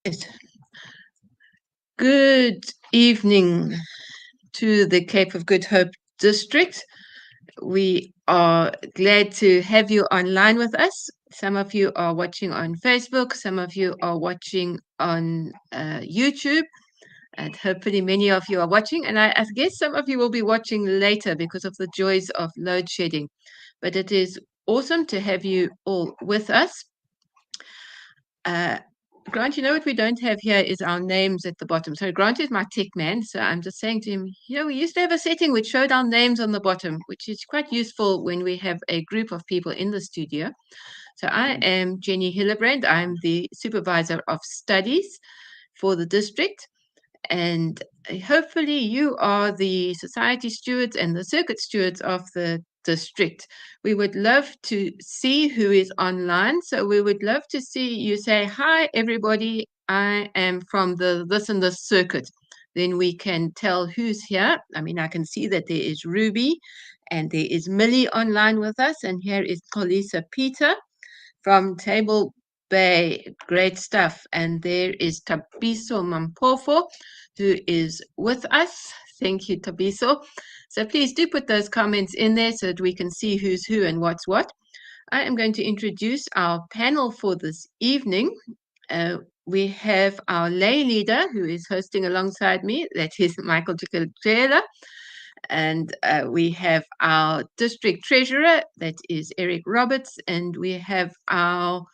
Yes. Good evening to the Cape of Good Hope district. We are glad to have you online with us. Some of you are watching on Facebook, some of you are watching on YouTube, and hopefully many of you are watching. And I guess some of you will be watching later because of the joys of load shedding. But it is awesome to have you all with us. Uh, Grant, you know what we don't have here is our names at the bottom. So Grant is my tech man. So I'm just saying to him, we used to have a setting which showed our names on the bottom, which is quite useful when we have a group of people in the studio. So I am Jenny Hillebrand. I'm the supervisor of studies for the district. And hopefully you are the society stewards and the circuit stewards of the district. We would love to see who is online. So we would love to see you say, hi, everybody. I am from the this and this circuit. Then we can tell who's here. I mean, I can see that there is Ruby and there is Millie online with us. And here is Colisa Peter from Table Bay. Great stuff. And there is Tabiso Mampofo, who is with us. Thank you, Tabiso. So please do put those comments in there so that we can see who's who and what's what. I am going to introduce our panel for this evening. We have our lay leader who is hosting alongside me. That is Michael Chikatela. And we have our district treasurer, that is Eric Roberts. And we have our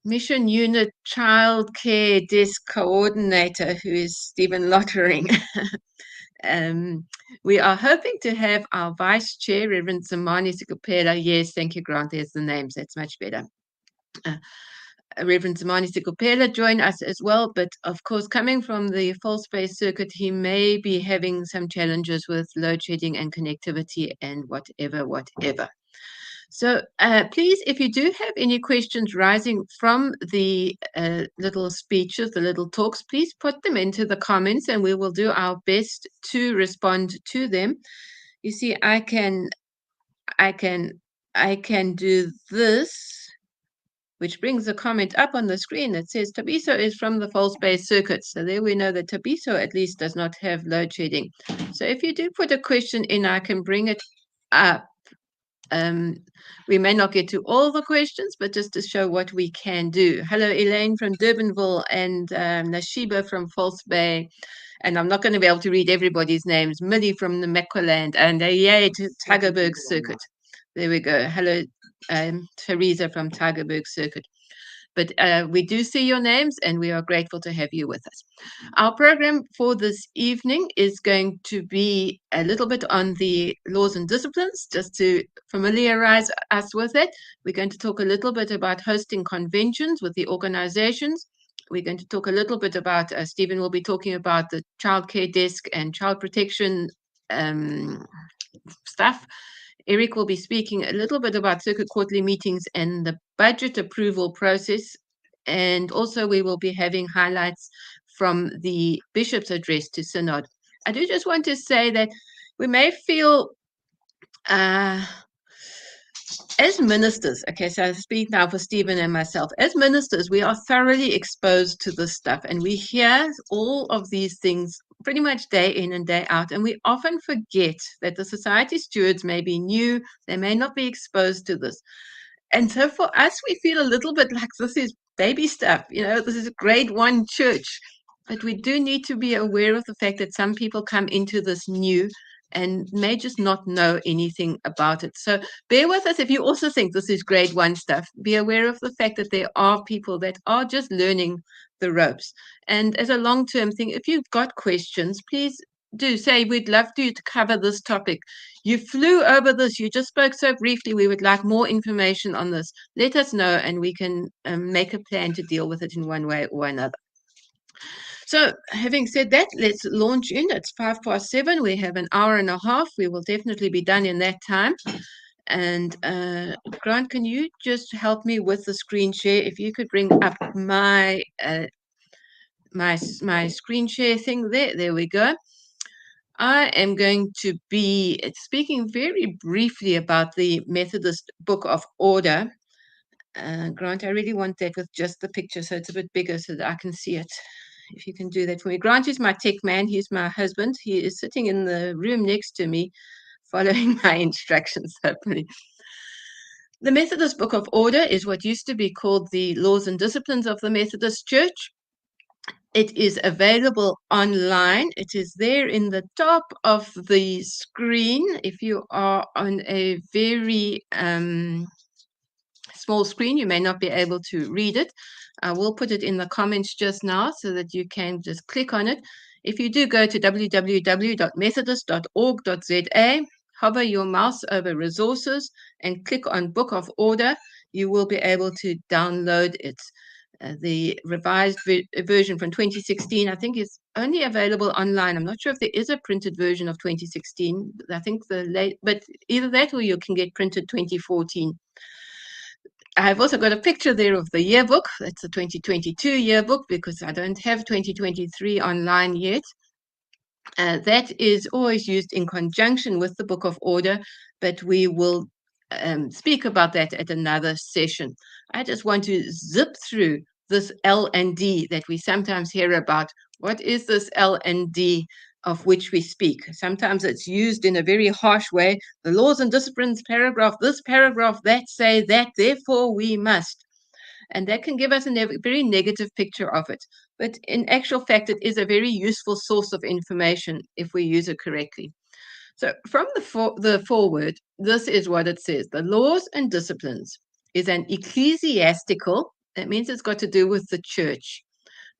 Mission Unit Child Care Desk Coordinator, who is Stephen Lottering. We are hoping to have our Vice Chair, Reverend Zamani Sikopela. Yes, thank you, Grant. There's the names. That's much better. Reverend Zamani Sikopela join us as well. But of course, coming from the full space circuit, he may be having some challenges with load shedding and connectivity and whatever. So please, if you do have any questions rising from the little speeches, the little talks, please put them into the comments and we will do our best to respond to them. You see, I can do this, which brings a comment up on the screen that says Tabiso is from the false base circuit. So there we know that Tabiso at least does not have load shedding. So if you do put a question in, I can bring it up. We may not get to all the questions, but just to show what we can do. Hello, Elaine from Durbanville and Nashiba from False Bay. And I'm not going to be able to read everybody's names. Millie from the Mequiland and yay to Tigerberg Circuit. There we go. Hello, Teresa from Tigerberg Circuit. But we do see your names and we are grateful to have you with us. Our program for this evening is going to be a little bit on the laws and disciplines, just to familiarize us with it. We're going to talk a little bit about hosting conventions with the organizations. We're going to talk a little bit about, Stephen will be talking about the child care desk and child protection stuff. Eric will be speaking a little bit about circuit quarterly meetings and the budget approval process. And also we will be having highlights from the Bishop's address to Synod. I do just want to say that we may feel as ministers, okay, so I speak now for Stephen and myself. As ministers, we are thoroughly exposed to this stuff and we hear all of these things pretty much day in and day out. And we often forget that the society stewards may be new, they may not be exposed to this. And so for us, we feel a little bit like this is baby stuff, this is a grade 1 church. But we do need to be aware of the fact that some people come into this new and may just not know anything about it. So bear with us if you also think this is grade 1 stuff. Be aware of the fact that there are people that are just learning the ropes. And as a long-term thing, if you've got questions, please do say, we'd love to cover this topic. You flew over this, you just spoke so briefly, we would like more information on this. Let us know and we can make a plan to deal with it in one way or another. So having said that, let's launch in. It's 7:05. We have an hour and a half. We will definitely be done in that time. And Grant, can you just help me with the screen share? If you could bring up my my screen share thing there. There we go. I am going to be speaking very briefly about the Methodist Book of Order. Grant, I really want that with just the picture, so it's a bit bigger so that I can see it. If you can do that for me. Grant is my tech man. He's my husband. He is sitting in the room next to me, following my instructions, hopefully. The Methodist Book of Order is what used to be called the Laws and Disciplines of the Methodist Church. It is available online. It is there in the top of the screen. If you are on a very small screen, you may not be able to read it. I will put it in the comments just now so that you can just click on it. If you do go to www.methodist.org.za, hover your mouse over resources and click on Book of Order, you will be able to download it. The revised version from 2016, I think, is only available online. I'm not sure if there is a printed version of 2016. I think but either that or you can get printed 2014. I've also got a picture there of the yearbook. That's the 2022 yearbook because I don't have 2023 online yet. That is always used in conjunction with the Book of Order, but we will speak about that at another session. I just want to zip through this L&D that we sometimes hear about. What is this L&D of which we speak? Sometimes it's used in a very harsh way. The laws and disciplines paragraph, this paragraph, that say that, therefore we must. And that can give us a very negative picture of it. But in actual fact, it is a very useful source of information if we use it correctly. So from the forward, this is what it says. The laws and disciplines is an ecclesiastical, that means it's got to do with the church,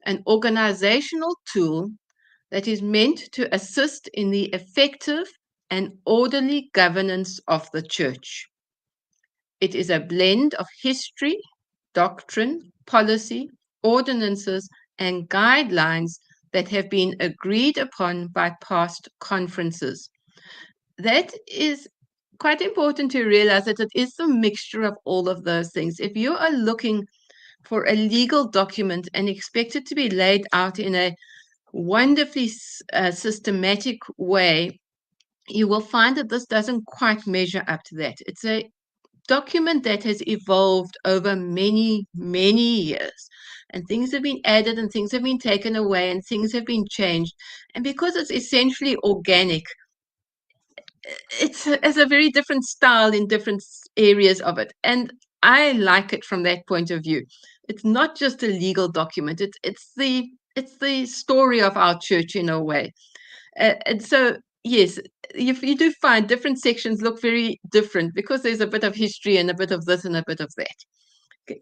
an organizational tool that is meant to assist in the effective and orderly governance of the church. It is a blend of history, doctrine, policy, ordinances, and guidelines that have been agreed upon by past conferences. That is quite important to realize that it is a mixture of all of those things. If you are looking for a legal document and expect it to be laid out in a wonderfully systematic way, you will find that this doesn't quite measure up to that. It's a document that has evolved over many, many years. And things have been added and things have been taken away and things have been changed. And because it's essentially organic, it has a very different style in different areas of it. And I like it from that point of view. It's not just a legal document. It's the story of our church in a way. And so, yes, you do find different sections look very different because there's a bit of history and a bit of this and a bit of that.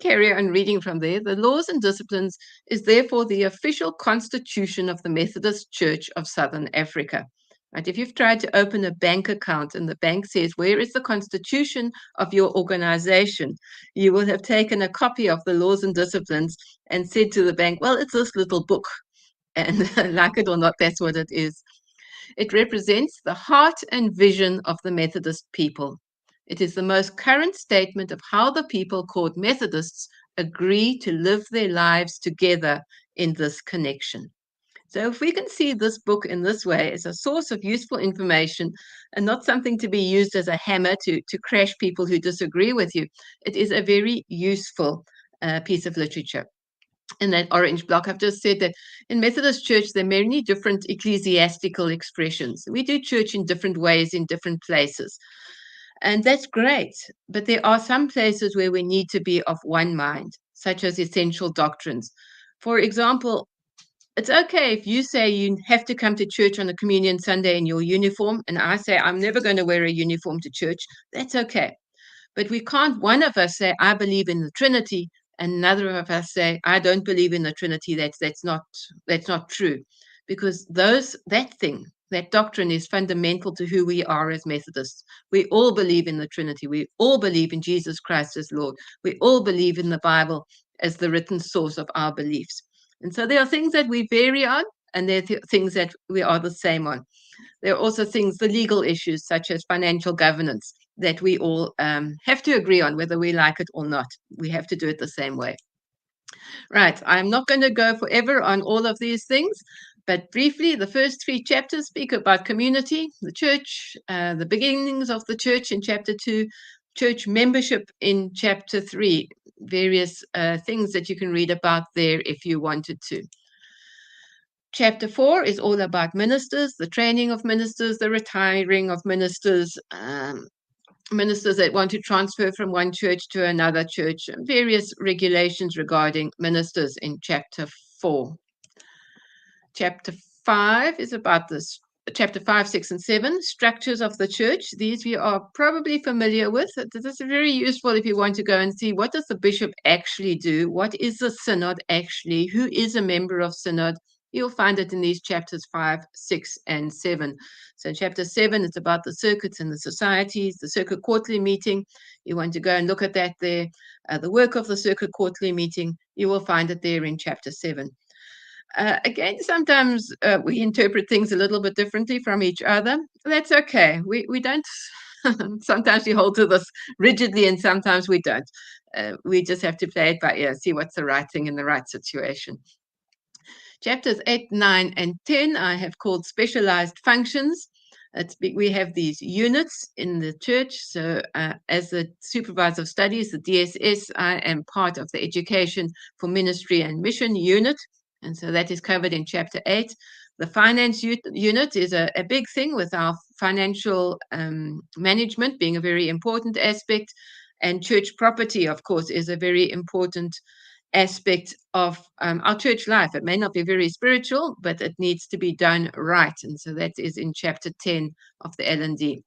Carry on reading from there. The laws and disciplines is therefore the official constitution of the Methodist Church of Southern Africa. Right? If you've tried to open a bank account and the bank says, where is the constitution of your organization? You will have taken a copy of the laws and disciplines and said to the bank, well, it's this little book. And like it or not, that's what it is. It represents the heart and vision of the Methodist people. It is the most current statement of how the people called Methodists agree to live their lives together in this connection. So if we can see this book in this way as a source of useful information and not something to be used as a hammer to crash people who disagree with you, it is a very useful piece of literature. In that orange block, I've just said that in Methodist Church, there are many different ecclesiastical expressions. We do church in different ways in different places. And that's great. But there are some places where we need to be of one mind, such as essential doctrines. For example, it's okay if you say you have to come to church on a communion Sunday in your uniform, and I say I'm never going to wear a uniform to church. That's okay. But we can't, one of us say, I believe in the Trinity, and another of us say, I don't believe in the Trinity. That's not true. Because that doctrine is fundamental to who we are as Methodists. We all believe in the Trinity. We all believe in Jesus Christ as Lord. We all believe in the Bible as the written source of our beliefs. And so there are things that we vary on, and there are things that we are the same on. There are also things, the legal issues, such as financial governance, that we all have to agree on, whether we like it or not. We have to do it the same way. Right, I'm not going to go forever on all of these things, but briefly, the first 3 chapters speak about community, the church, the beginnings of the church in chapter 2, church membership in chapter 3. various things that you can read about there if you wanted to. Chapter 4 is all about ministers, the training of ministers, the retiring of ministers, ministers that want to transfer from one church to another church, and various regulations regarding ministers in chapter 4. Chapter 5 is about this. Chapter 5, 6, and 7, structures of the church. These we are probably familiar with. This is very useful if you want to go and see what does the bishop actually do? What is the synod actually? Who is a member of synod? You'll find it in these chapters 5, 6, and 7. So in chapter 7, it's about the circuits and the societies, the circuit quarterly meeting. You want to go and look at that there. The work of the circuit quarterly meeting, you will find it there in chapter 7. Again, sometimes we interpret things a little bit differently from each other. That's okay. We don't, sometimes we hold to this rigidly and sometimes we don't. We just have to play it by ear, see what's the right thing in the right situation. Chapters 8, 9, and 10 I have called specialized functions. We have these units in the church. So as the supervisor of studies, the DSS, I am part of the education for ministry and mission unit. And so that is covered in chapter 8. The finance unit is a big thing with our financial management being a very important aspect. And church property, of course, is a very important aspect of our church life. It may not be very spiritual, but it needs to be done right. And so that is in chapter 10 of the L&D.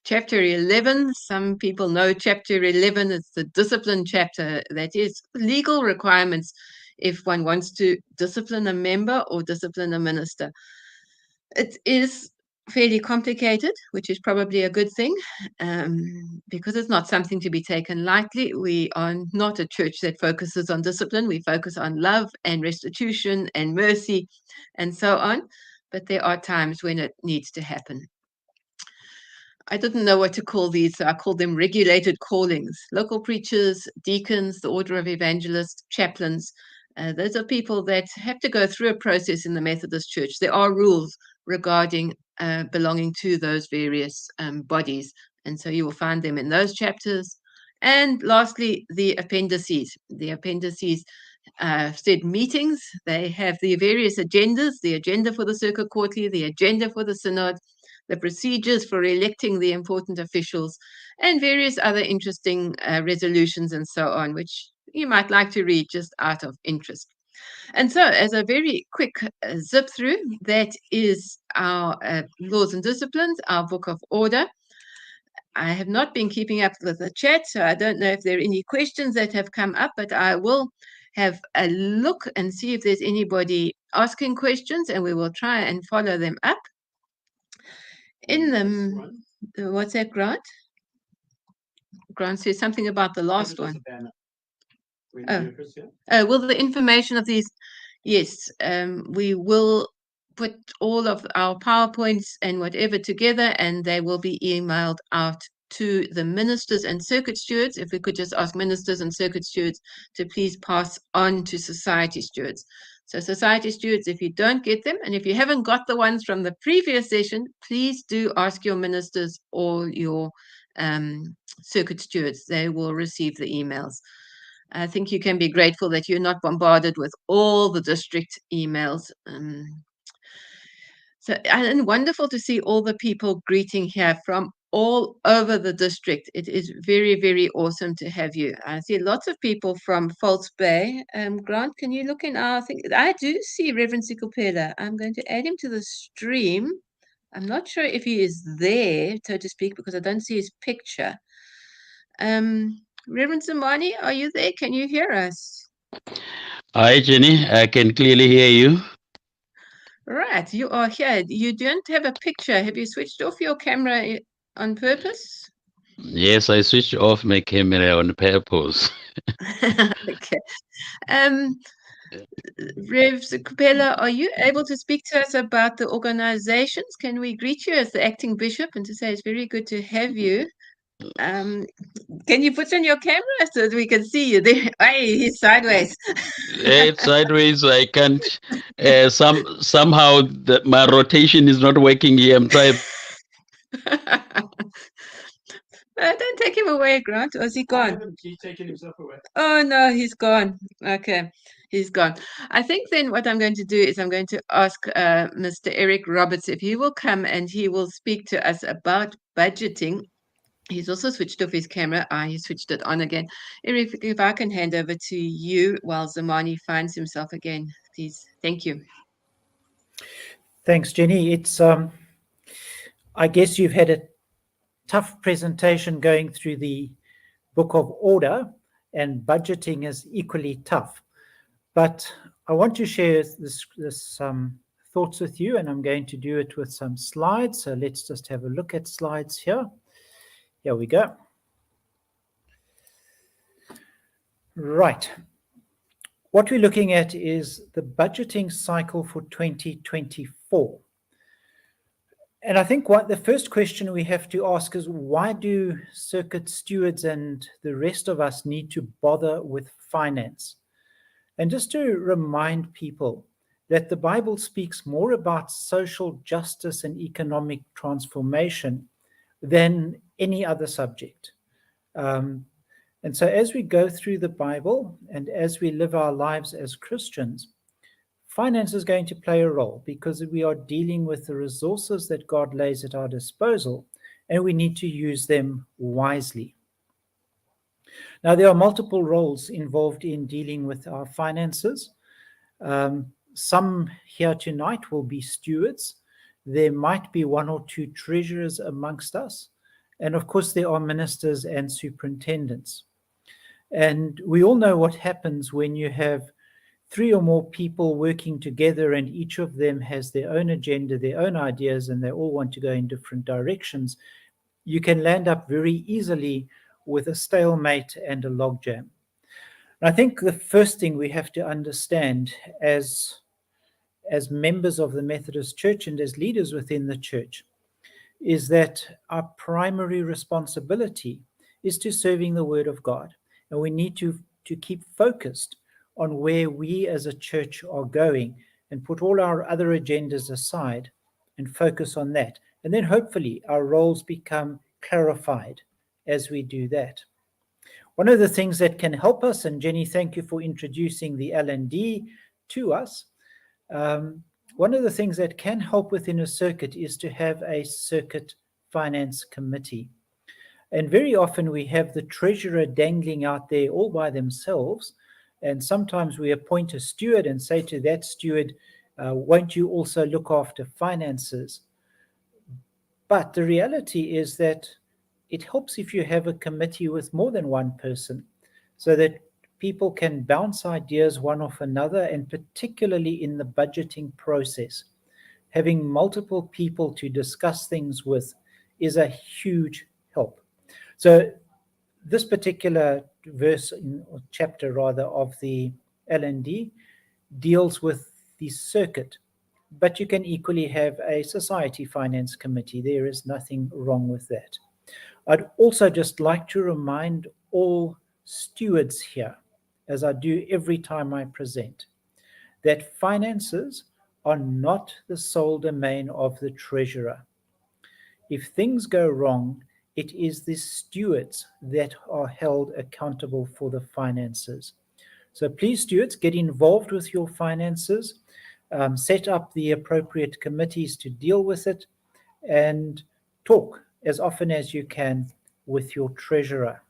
Chapter 11, some people know chapter 11 is the discipline chapter. That is legal requirements if one wants to discipline a member or discipline a minister. It is fairly complicated, which is probably a good thing, because it's not something to be taken lightly. We are not a church that focuses on discipline. We focus on love and restitution and mercy and so on. But there are times when it needs to happen. I didn't know what to call these, so I called them regulated callings. Local preachers, deacons, the order of evangelists, chaplains. Those are people that have to go through a process in the Methodist Church. There are rules regarding belonging to those various bodies. And so you will find them in those chapters. And lastly, the appendices. The appendices said meetings. They have the various agendas, the agenda for the circuit quarterly, the agenda for the synod, the procedures for electing the important officials, and various other interesting resolutions and so on, which you might like to read just out of interest. And so as a very quick zip through, that is our laws and disciplines, our book of order. I have not been keeping up with the chat, so I don't know if there are any questions that have come up, but I will have a look and see if there's anybody asking questions, and we will try and follow them up. In the what's that, Grant? Grant says something about the last one. Will the information of these? Yes, we will put all of our PowerPoints and whatever together, and they will be emailed out to the ministers and circuit stewards. If we could just ask ministers and circuit stewards to please pass on to society stewards. So society stewards, if you don't get them, and if you haven't got the ones from the previous session, please do ask your ministers or your circuit stewards. They will receive the emails. I think you can be grateful that you're not bombarded with all the district emails. And wonderful to see all the people greeting here from all over the district. It is very, very awesome to have you. I see lots of people from False Bay. Grant, can you look in our thing? I do see Reverend Sikupela. I'm going to add him to the stream. I'm not sure if he is there, so to speak, because I don't see his picture. Reverend Zamani, are you there? Can you hear us? Hi, Jenny. I can clearly hear you. Right, you are here. You don't have a picture. Have you switched off your camera on purpose? Yes, I switched off my camera on purpose. Okay. Rev Kupela, are you able to speak to us about the organizations? Can we greet you as the acting bishop and to say it's very good to have you? Can you put on your camera so that we can see you there? Hey, he's sideways. It's sideways. I can't. Somehow my rotation is not working here. I'm trying. Don't take him away, Grant. Or is he gone? He's taken himself away. Oh no, he's gone. Okay, he's gone. I think then what I'm going to do is I'm going to ask Mr. Eric Roberts if he will come and he will speak to us about budgeting. He's also switched off his camera. He switched it on again. Eric, if I can hand over to you while Zamani finds himself again, please. Thank you. Thanks, Jenny. It's I guess you've had a tough presentation going through the Book of Order, and budgeting is equally tough. But I want to share this thoughts with you, and I'm going to do it with some slides. So let's just have a look at slides here. Here we go. Right. What we're looking at is the budgeting cycle for 2024. And I think the first question we have to ask is, why do circuit stewards and the rest of us need to bother with finance? And just to remind people that the Bible speaks more about social justice and economic transformation than any other subject. And so as we go through the Bible and as we live our lives as Christians, finance is going to play a role because we are dealing with the resources that God lays at our disposal, and we need to use them wisely. Now, there are multiple roles involved in dealing with our finances. Some here tonight will be stewards. There might be one or two treasurers amongst us. And of course, there are ministers and superintendents. And we all know what happens when you have 3 or more people working together and each of them has their own agenda, their own ideas, and they all want to go in different directions. You can land up very easily with a stalemate and a logjam. I think the first thing we have to understand as members of the Methodist Church and as leaders within the church is that our primary responsibility is to serving the Word of God. And we need to keep focused on where we as a church are going and put all our other agendas aside and focus on that. And then hopefully our roles become clarified as we do that. One of the things that can help us, and Jenny, thank you for introducing the L&D to us. One of the things that can help within a circuit is to have a circuit finance committee. And very often we have the treasurer dangling out there all by themselves. And sometimes we appoint a steward and say to that steward, won't you also look after finances? But the reality is that it helps if you have a committee with more than one person so that people can bounce ideas one off another, and particularly in the budgeting process. Having multiple people to discuss things with is a huge help. So this particular verse, or chapter rather, of the L&D deals with the circuit, but you can equally have a society finance committee. There is nothing wrong with that. I'd also just like to remind all stewards here, as I do every time I present, that finances are not the sole domain of the treasurer. If things go wrong, it is the stewards that are held accountable for the finances. So please, stewards, get involved with your finances, set up the appropriate committees to deal with it, and talk as often as you can with your treasurer.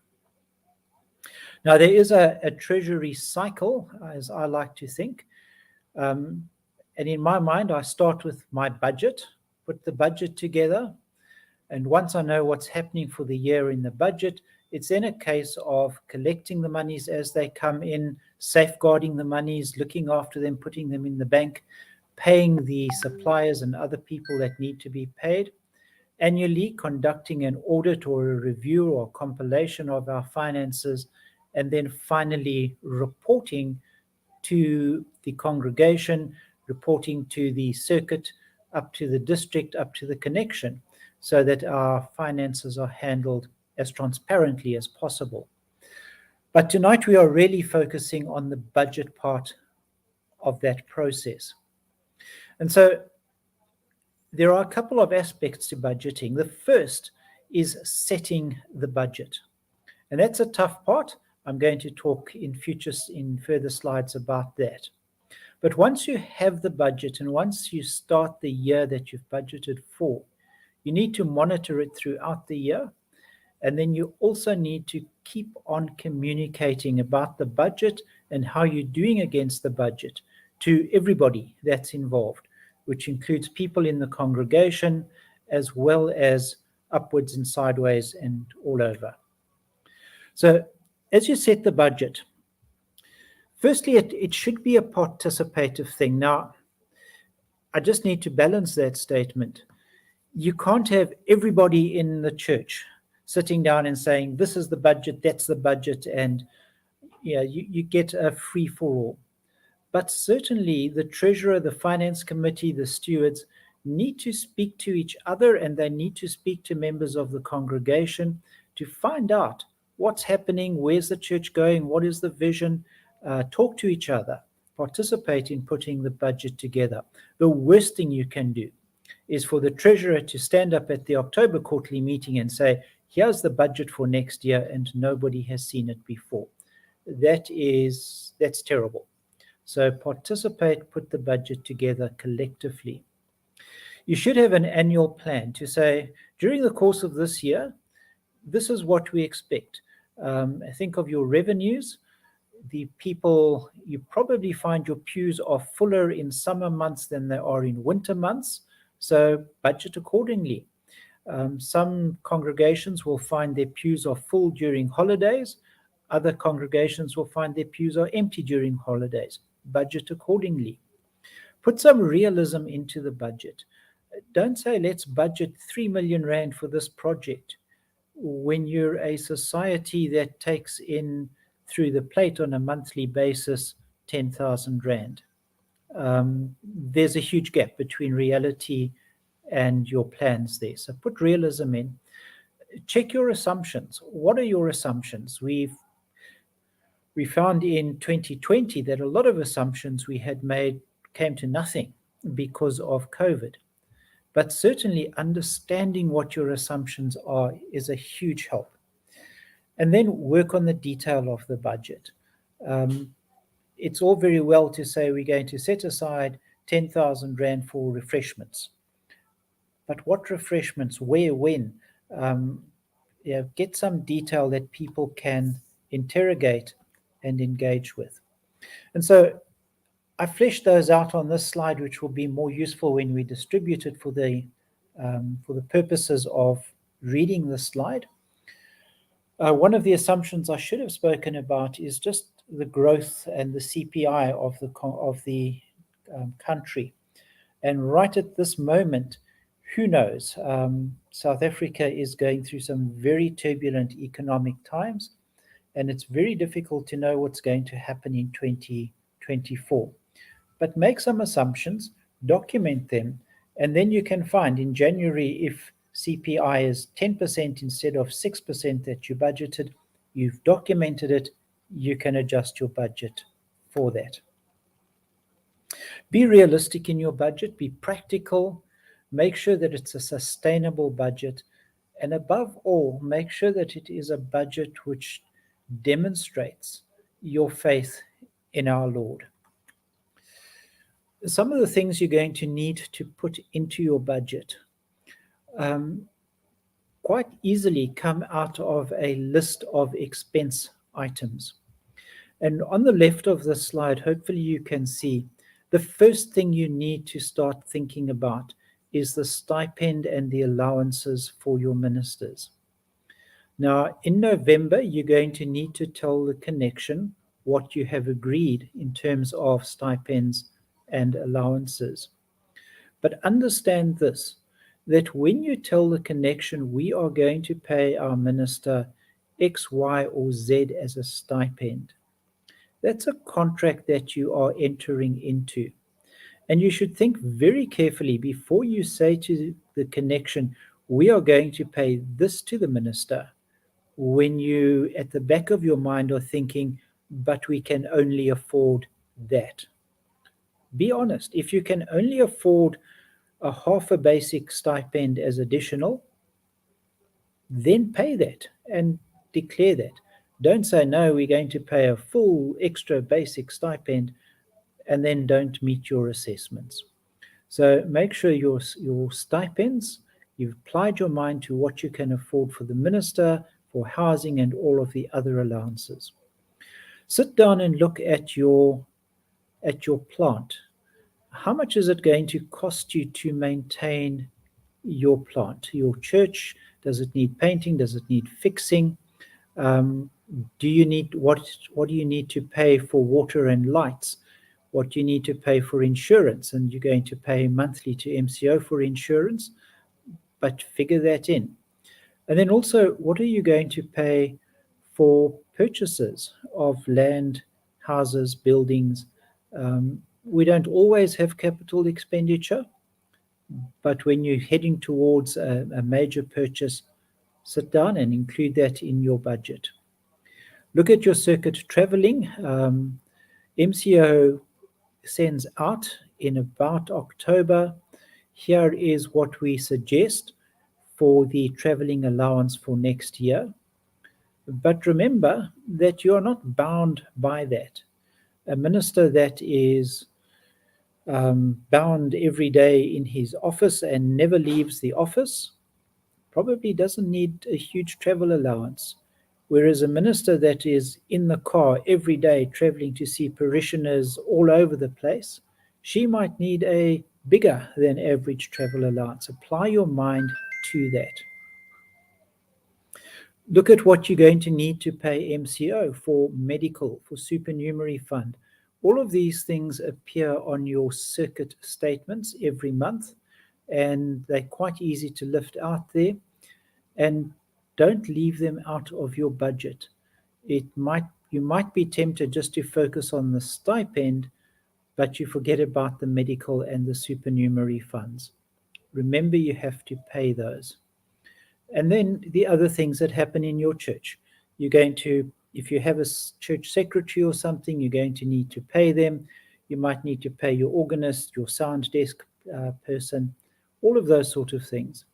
Now, there is a treasury cycle, as I like to think. And in my mind, I start with my budget, put the budget together. And once I know what's happening for the year in the budget, it's then a case of collecting the monies as they come in, safeguarding the monies, looking after them, putting them in the bank, paying the suppliers and other people that need to be paid, annually conducting an audit or a review or compilation of our finances, and then finally reporting to the congregation, reporting to the circuit, up to the district, up to the connection, so that our finances are handled as transparently as possible. But tonight we are really focusing on the budget part of that process. And so there are a couple of aspects to budgeting. The first is setting the budget. And that's a tough part. I'm going to talk in further slides about that. But once you have the budget and once you start the year that you've budgeted for, you need to monitor it throughout the year. And then you also need to keep on communicating about the budget and how you're doing against the budget to everybody that's involved, which includes people in the congregation as well as upwards and sideways and all over. So as you set the budget, firstly, it should be a participative thing. Now, I just need to balance that statement. You can't have everybody in the church sitting down and saying, this is the budget, that's the budget, and you get a free-for-all. But certainly the treasurer, the finance committee, the stewards need to speak to each other, and they need to speak to members of the congregation to find out what's happening, where's the church going, what is the vision, talk to each other, participate in putting the budget together. The worst thing you can do is for the treasurer to stand up at the October quarterly meeting and say, here's the budget for next year, and nobody has seen it before. That's terrible. So participate, put the budget together collectively. You should have an annual plan to say, during the course of this year, this is what we expect. Think of your revenues. The people, you probably find your pews are fuller in summer months than they are in winter months. So budget accordingly. Some congregations will find their pews are full during holidays. Other congregations will find their pews are empty during holidays. Budget accordingly. Put some realism into the budget. Don't say, let's budget 3 million rand for this project, when you're a society that takes in through the plate on a monthly basis 10,000 rand. There's a huge gap between reality and your plans there. So put realism in. Check your assumptions. What are your assumptions? We found in 2020 that a lot of assumptions we had made came to nothing because of COVID. But certainly understanding what your assumptions are is a huge help. And then work on the detail of the budget. It's all very well to say we're going to set aside 10,000 rand for refreshments. But what refreshments, where, when? Get some detail that people can interrogate and engage with. And so I fleshed those out on this slide, which will be more useful when we distribute it for the purposes of reading the slide. One of the assumptions I should have spoken about is just the growth and the CPI of the country. And right at this moment, who knows? South Africa is going through some very turbulent economic times, and it's very difficult to know what's going to happen in 2024. But make some assumptions, document them, and then you can find in January, if CPI is 10% instead of 6% that you budgeted, you've documented it, you can adjust your budget for that. Be realistic in your budget, be practical, make sure that it's a sustainable budget, and above all, make sure that it is a budget which demonstrates your faith in our Lord. Some of the things you're going to need to put into your budget quite easily come out of a list of expense items. And on the left of the slide, hopefully you can see the first thing you need to start thinking about is the stipend and the allowances for your ministers. Now, in November, you're going to need to tell the connection what you have agreed in terms of stipends and allowances. But understand this, that when you tell the connection, we are going to pay our minister X, Y, or Z as a stipend, that's a contract that you are entering into. And you should think very carefully before you say to the connection, we are going to pay this to the minister, when you, at the back of your mind, are thinking, but we can only afford that. Be honest. If you can only afford a half a basic stipend as additional, then pay that and declare that. Don't say, no, we're going to pay a full extra basic stipend, and then don't meet your assessments. So make sure your stipends, you've applied your mind to what you can afford for the minister, for housing, and all of the other allowances. Sit down and look at your plant. How much is it going to cost you to maintain your plant, your church? Does it need painting? Does it need fixing? Do you need what do you need to pay for water and lights? What do you need to pay for insurance? And you're going to pay monthly to MCO for insurance, but figure that in. And then also, what are you going to pay for purchases of land, houses, buildings? We don't always have capital expenditure, but when you're heading towards a major purchase, sit down and include that in your budget. Look at your circuit traveling. MCO sends out in about October. Here is what we suggest for the traveling allowance for next year. But remember that you are not bound by that. A minister that is bound every day in his office and never leaves the office probably doesn't need a huge travel allowance. Whereas a minister that is in the car every day traveling to see parishioners all over the place, she might need a bigger than average travel allowance. Apply your mind to that. Look at what you're going to need to pay MCO for medical, for supernumerary fund. All of these things appear on your circuit statements every month, and they're quite easy to lift out there. And don't leave them out of your budget. You might be tempted just to focus on the stipend, but you forget about the medical and the supernumerary funds. Remember, you have to pay those. And then the other things that happen in your church. You're going to, if you have a church secretary or something, you're going to need to pay them. You might need to pay your organist, your sound desk person, all of those sort of things.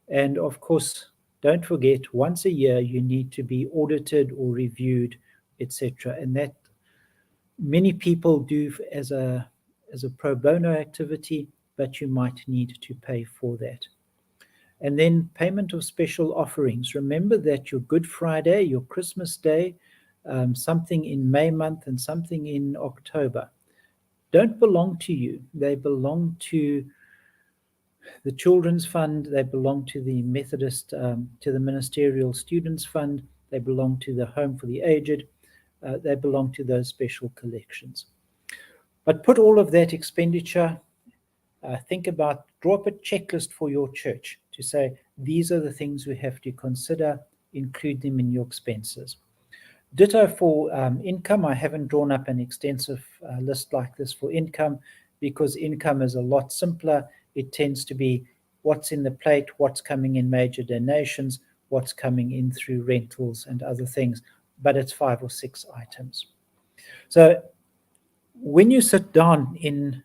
And of course, don't forget, once a year you need to be audited or reviewed, etc. And that many people do as a pro bono activity, but you might need to pay for that. And then payment of special offerings. Remember that your Good Friday, your Christmas Day, something in May month and something in October, don't belong to you. They belong to the Children's Fund, they belong to the Methodist, to the Ministerial Students Fund, they belong to the Home for the Aged, they belong to those special collections. But put all of that expenditure, draw up a checklist for your church to say, these are the things we have to consider, include them in your expenses. Ditto for income. I haven't drawn up an extensive list like this for income because income is a lot simpler. It tends to be what's in the plate, what's coming in major donations, what's coming in through rentals and other things, but it's 5 or 6 items. So when you sit down in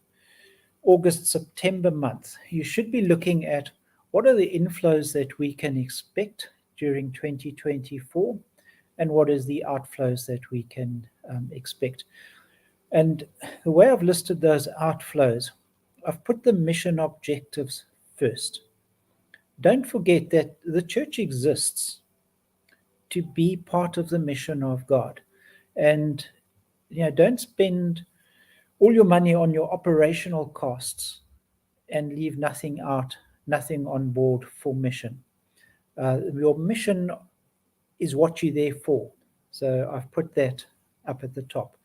August, September month, you should be looking at what are the inflows that we can expect during 2024 and what is the outflows that we can expect. And the way I've listed those outflows, I've put the mission objectives first. Don't forget that the church exists to be part of the mission of God. And don't spend all your money on your operational costs and leave nothing out, nothing on board for mission. Your mission is what you're there for. So I've put that up at the top.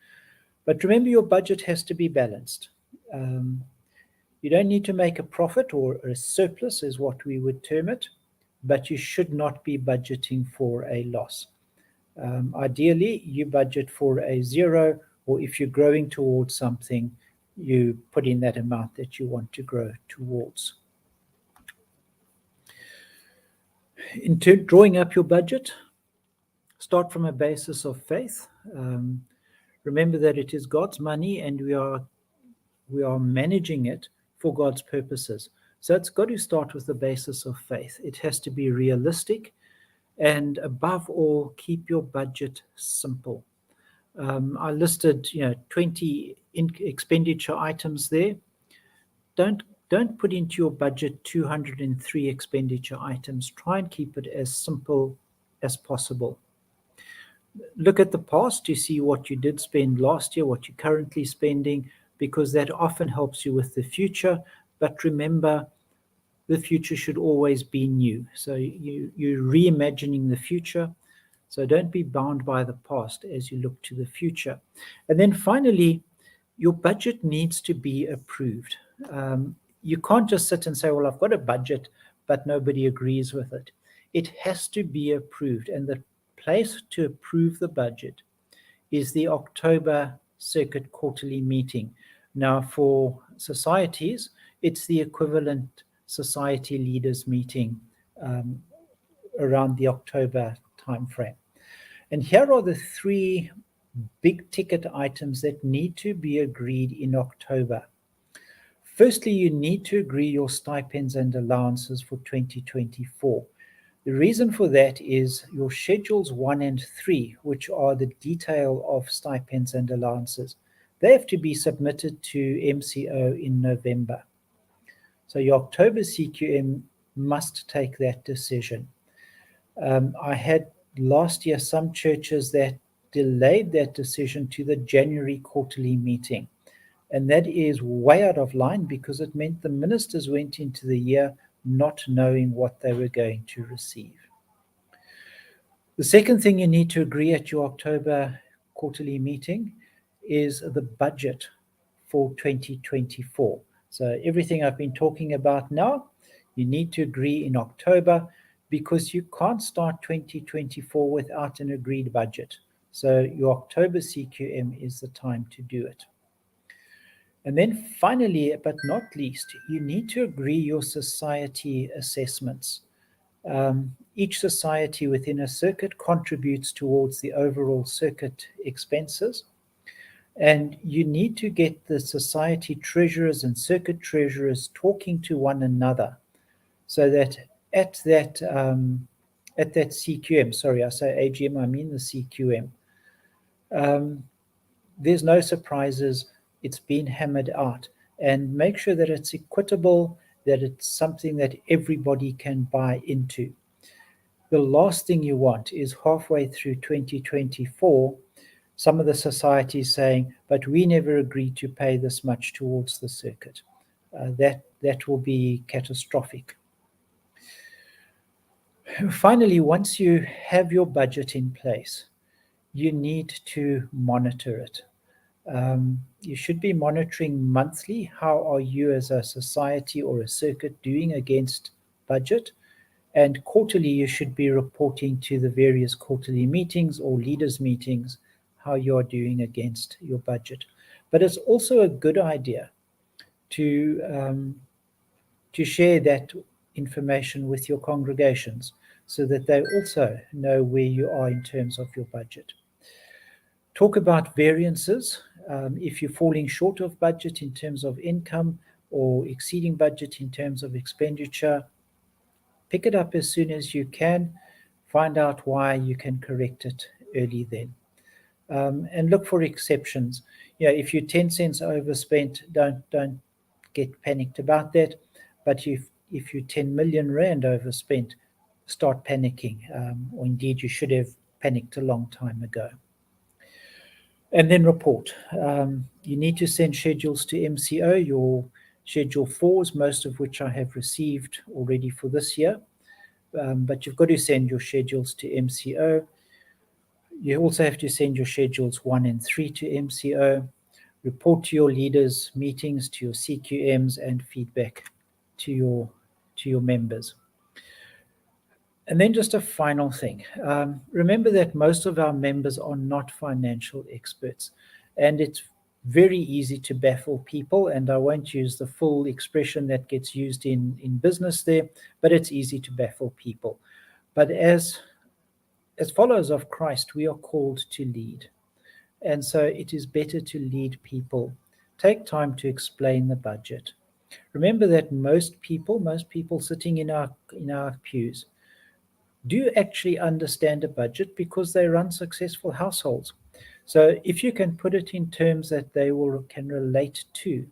But remember, your budget has to be balanced. You don't need to make a profit, or a surplus is what we would term it, but you should not be budgeting for a loss. Ideally, you budget for a 0, or if you're growing towards something, you put in that amount that you want to grow towards. Into drawing up your budget, start from a basis of faith. Remember that it is God's money and we are managing it for God's purposes. So it's got to start with the basis of faith. It has to be realistic. And above all, keep your budget simple. I listed 20 expenditure items there. Don't put into your budget 203 expenditure items. Try and keep it as simple as possible. Look at the past to see what you did spend last year, what you're currently spending, because that often helps you with the future. But remember, the future should always be new. So you're reimagining the future. So don't be bound by the past as you look to the future. And then finally, your budget needs to be approved. You can't just sit and say, well, I've got a budget, but nobody agrees with it. It has to be approved. And the place to approve the budget is the October Circuit Quarterly Meeting. Now, for societies, it's the equivalent society leaders meeting around the October timeframe. And here are the three big ticket items that need to be agreed in October. Firstly, you need to agree your stipends and allowances for 2024. The reason for that is your schedules 1 and 3, which are the detail of stipends and allowances. They have to be submitted to MCO in November. So your October CQM must take that decision. I had last year some churches that delayed that decision to the January quarterly meeting. And that is way out of line because it meant the ministers went into the year not knowing what they were going to receive. The second thing you need to agree at your October quarterly meeting is the budget for 2024. So everything I've been talking about now, you need to agree in October because you can't start 2024 without an agreed budget. So your October CQM is the time to do it. And then finally, but not least, you need to agree your society assessments. Each society within a circuit contributes towards the overall circuit expenses. And you need to get the society treasurers and circuit treasurers talking to one another so that at that CQM, sorry, I say AGM, I mean the CQM, there's no surprises. It's been hammered out. And make sure that it's equitable, that it's something that everybody can buy into. The last thing you want is halfway through 2024, some of the societies saying, but we never agreed to pay this much towards the circuit. That will be catastrophic. Finally, once you have your budget in place, you need to monitor it. You should be monitoring monthly. How are you as a society or a circuit doing against budget? And quarterly, you should be reporting to the various quarterly meetings or leaders' meetings how you are doing against your budget. But it's also a good idea to share that information with your congregations so that they also know where you are in terms of your budget. Talk about variances. If you're falling short of budget in terms of income or exceeding budget in terms of expenditure, pick it up as soon as you can. Find out why. You can correct it early then. And look for exceptions. If you're 10 cents overspent, don't get panicked about that. But if you're 10 million rand overspent, start panicking. Or indeed, you should have panicked a long time ago. And then report. You need to send schedules to MCO, your Schedule 4s, most of which I have received already for this year. But you've got to send your schedules to MCO. You also have to send your Schedules 1 and 3 to MCO. Report to your leaders' meetings, to your CQMs, and feedback to your members. And then just a final thing. Remember that most of our members are not financial experts, and it's very easy to baffle people, and I won't use the full expression that gets used in business there, but it's easy to baffle people. But as followers of Christ, we are called to lead. And so it is better to lead people. Take time to explain the budget. Remember that most people sitting in our pews do actually understand a budget because they run successful households. So if you can put it in terms that can relate to,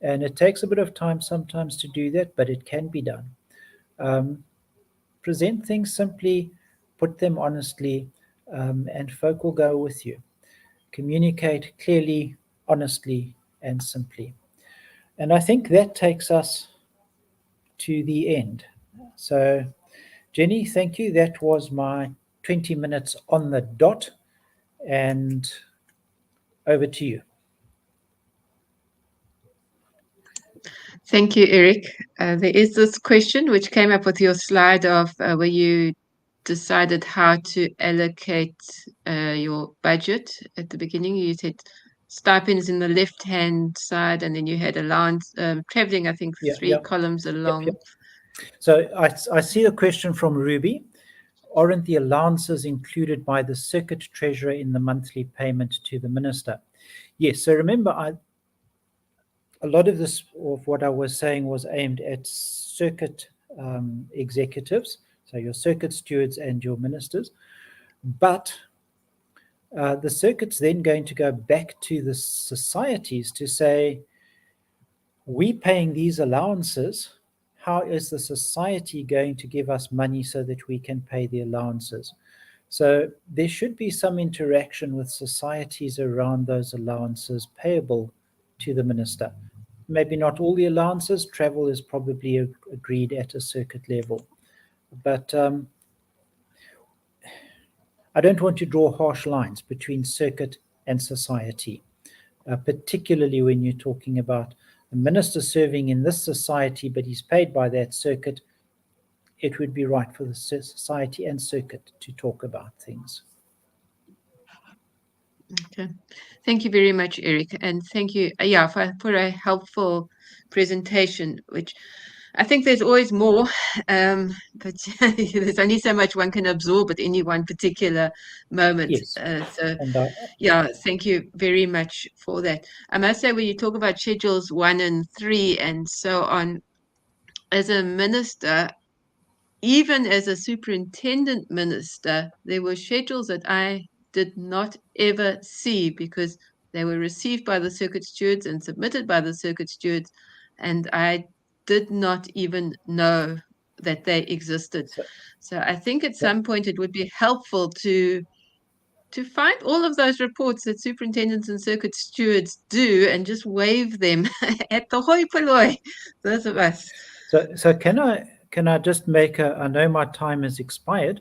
and it takes a bit of time sometimes to do that, but it can be done. Present things simply, put them honestly, and folk will go with you. Communicate clearly, honestly, and simply. And I think that takes us to the end. So, Jenny, thank you. That was my 20 minutes on the dot, and over to you. Thank you, Eric. There is this question which came up with your slide of where you decided how to allocate your budget at the beginning. You said stipends in the left-hand side, and then you had allowance, traveling, I think, Yeah, three columns along. Yep. So I see a question from Ruby. Aren't the allowances included by the circuit treasurer in the monthly payment to the minister? Yes. So remember, a lot of this, of what I was saying, was aimed at circuit executives, so your circuit stewards and your ministers. But the circuit's then going to go back to the societies to say, we're paying these allowances. How is the society going to give us money so that we can pay the allowances? So there should be some interaction with societies around those allowances payable to the minister. Maybe not all the allowances. Travel is probably agreed at a circuit level. But I don't want to draw harsh lines between circuit and society, particularly when you're talking about a minister serving in this society, but he's paid by that circuit. It would be right for the society and circuit to talk about things. Okay. Thank you very much, Eric. And thank you, for a helpful presentation, which I think there's always more, but there's only so much one can absorb at any one particular moment. Yes. Thank you very much for that. I must say, when you talk about schedules 1 and 3 and so on, as a minister, even as a superintendent minister, there were schedules that I did not ever see because they were received by the circuit stewards and submitted by the circuit stewards, and I did not even know that they existed. So I think at some point it would be helpful to find all of those reports that superintendents and circuit stewards do and just wave them at the hoi polloi, those of us. So can I just make I know my time has expired,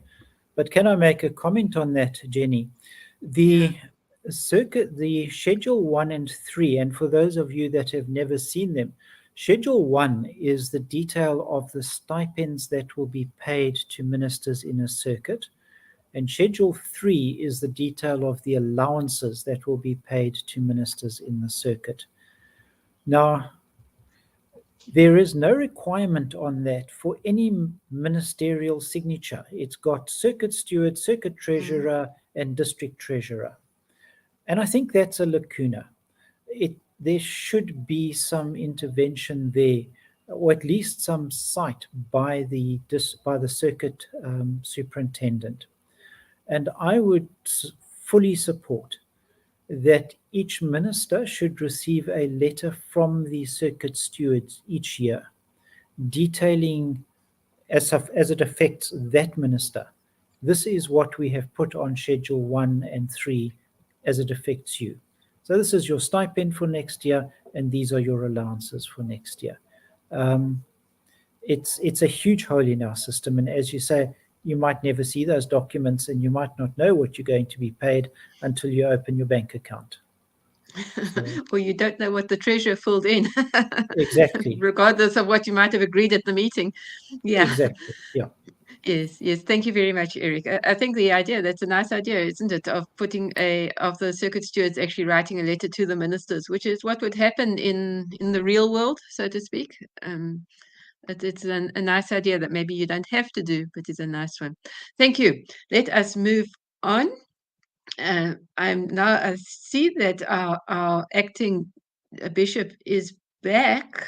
but can I make a comment on that, Jenny? The Schedule 1 and 3, and for those of you that have never seen them, Schedule 1 is the detail of the stipends that will be paid to ministers in a circuit, and Schedule 3 is the detail of the allowances that will be paid to ministers in the circuit. Now, there is no requirement on that for any ministerial signature. It's got circuit steward, circuit treasurer, and district treasurer. And I think that's a lacuna. There should be some intervention there, or at least some sight by the circuit superintendent. And I would fully support that each minister should receive a letter from the circuit stewards each year detailing, as it affects that minister, this is what we have put on Schedule 1 and 3 as it affects you. So this is your stipend for next year, and these are your allowances for next year. It's a huge hole in our system, and as you say, you might never see those documents, and you might not know what you're going to be paid until you open your bank account. Or you don't know what the treasurer filled in. Exactly. Regardless of what you might have agreed at the meeting. Yeah. Exactly. Yeah. Yes. Thank you very much, Eric. I think the idea, that's a nice idea, isn't it, of of the circuit stewards actually writing a letter to the ministers, which is what would happen in the real world, so to speak. It's a nice idea that maybe you don't have to do, but it's a nice one. Thank you. Let us move on. I see that our acting bishop is back.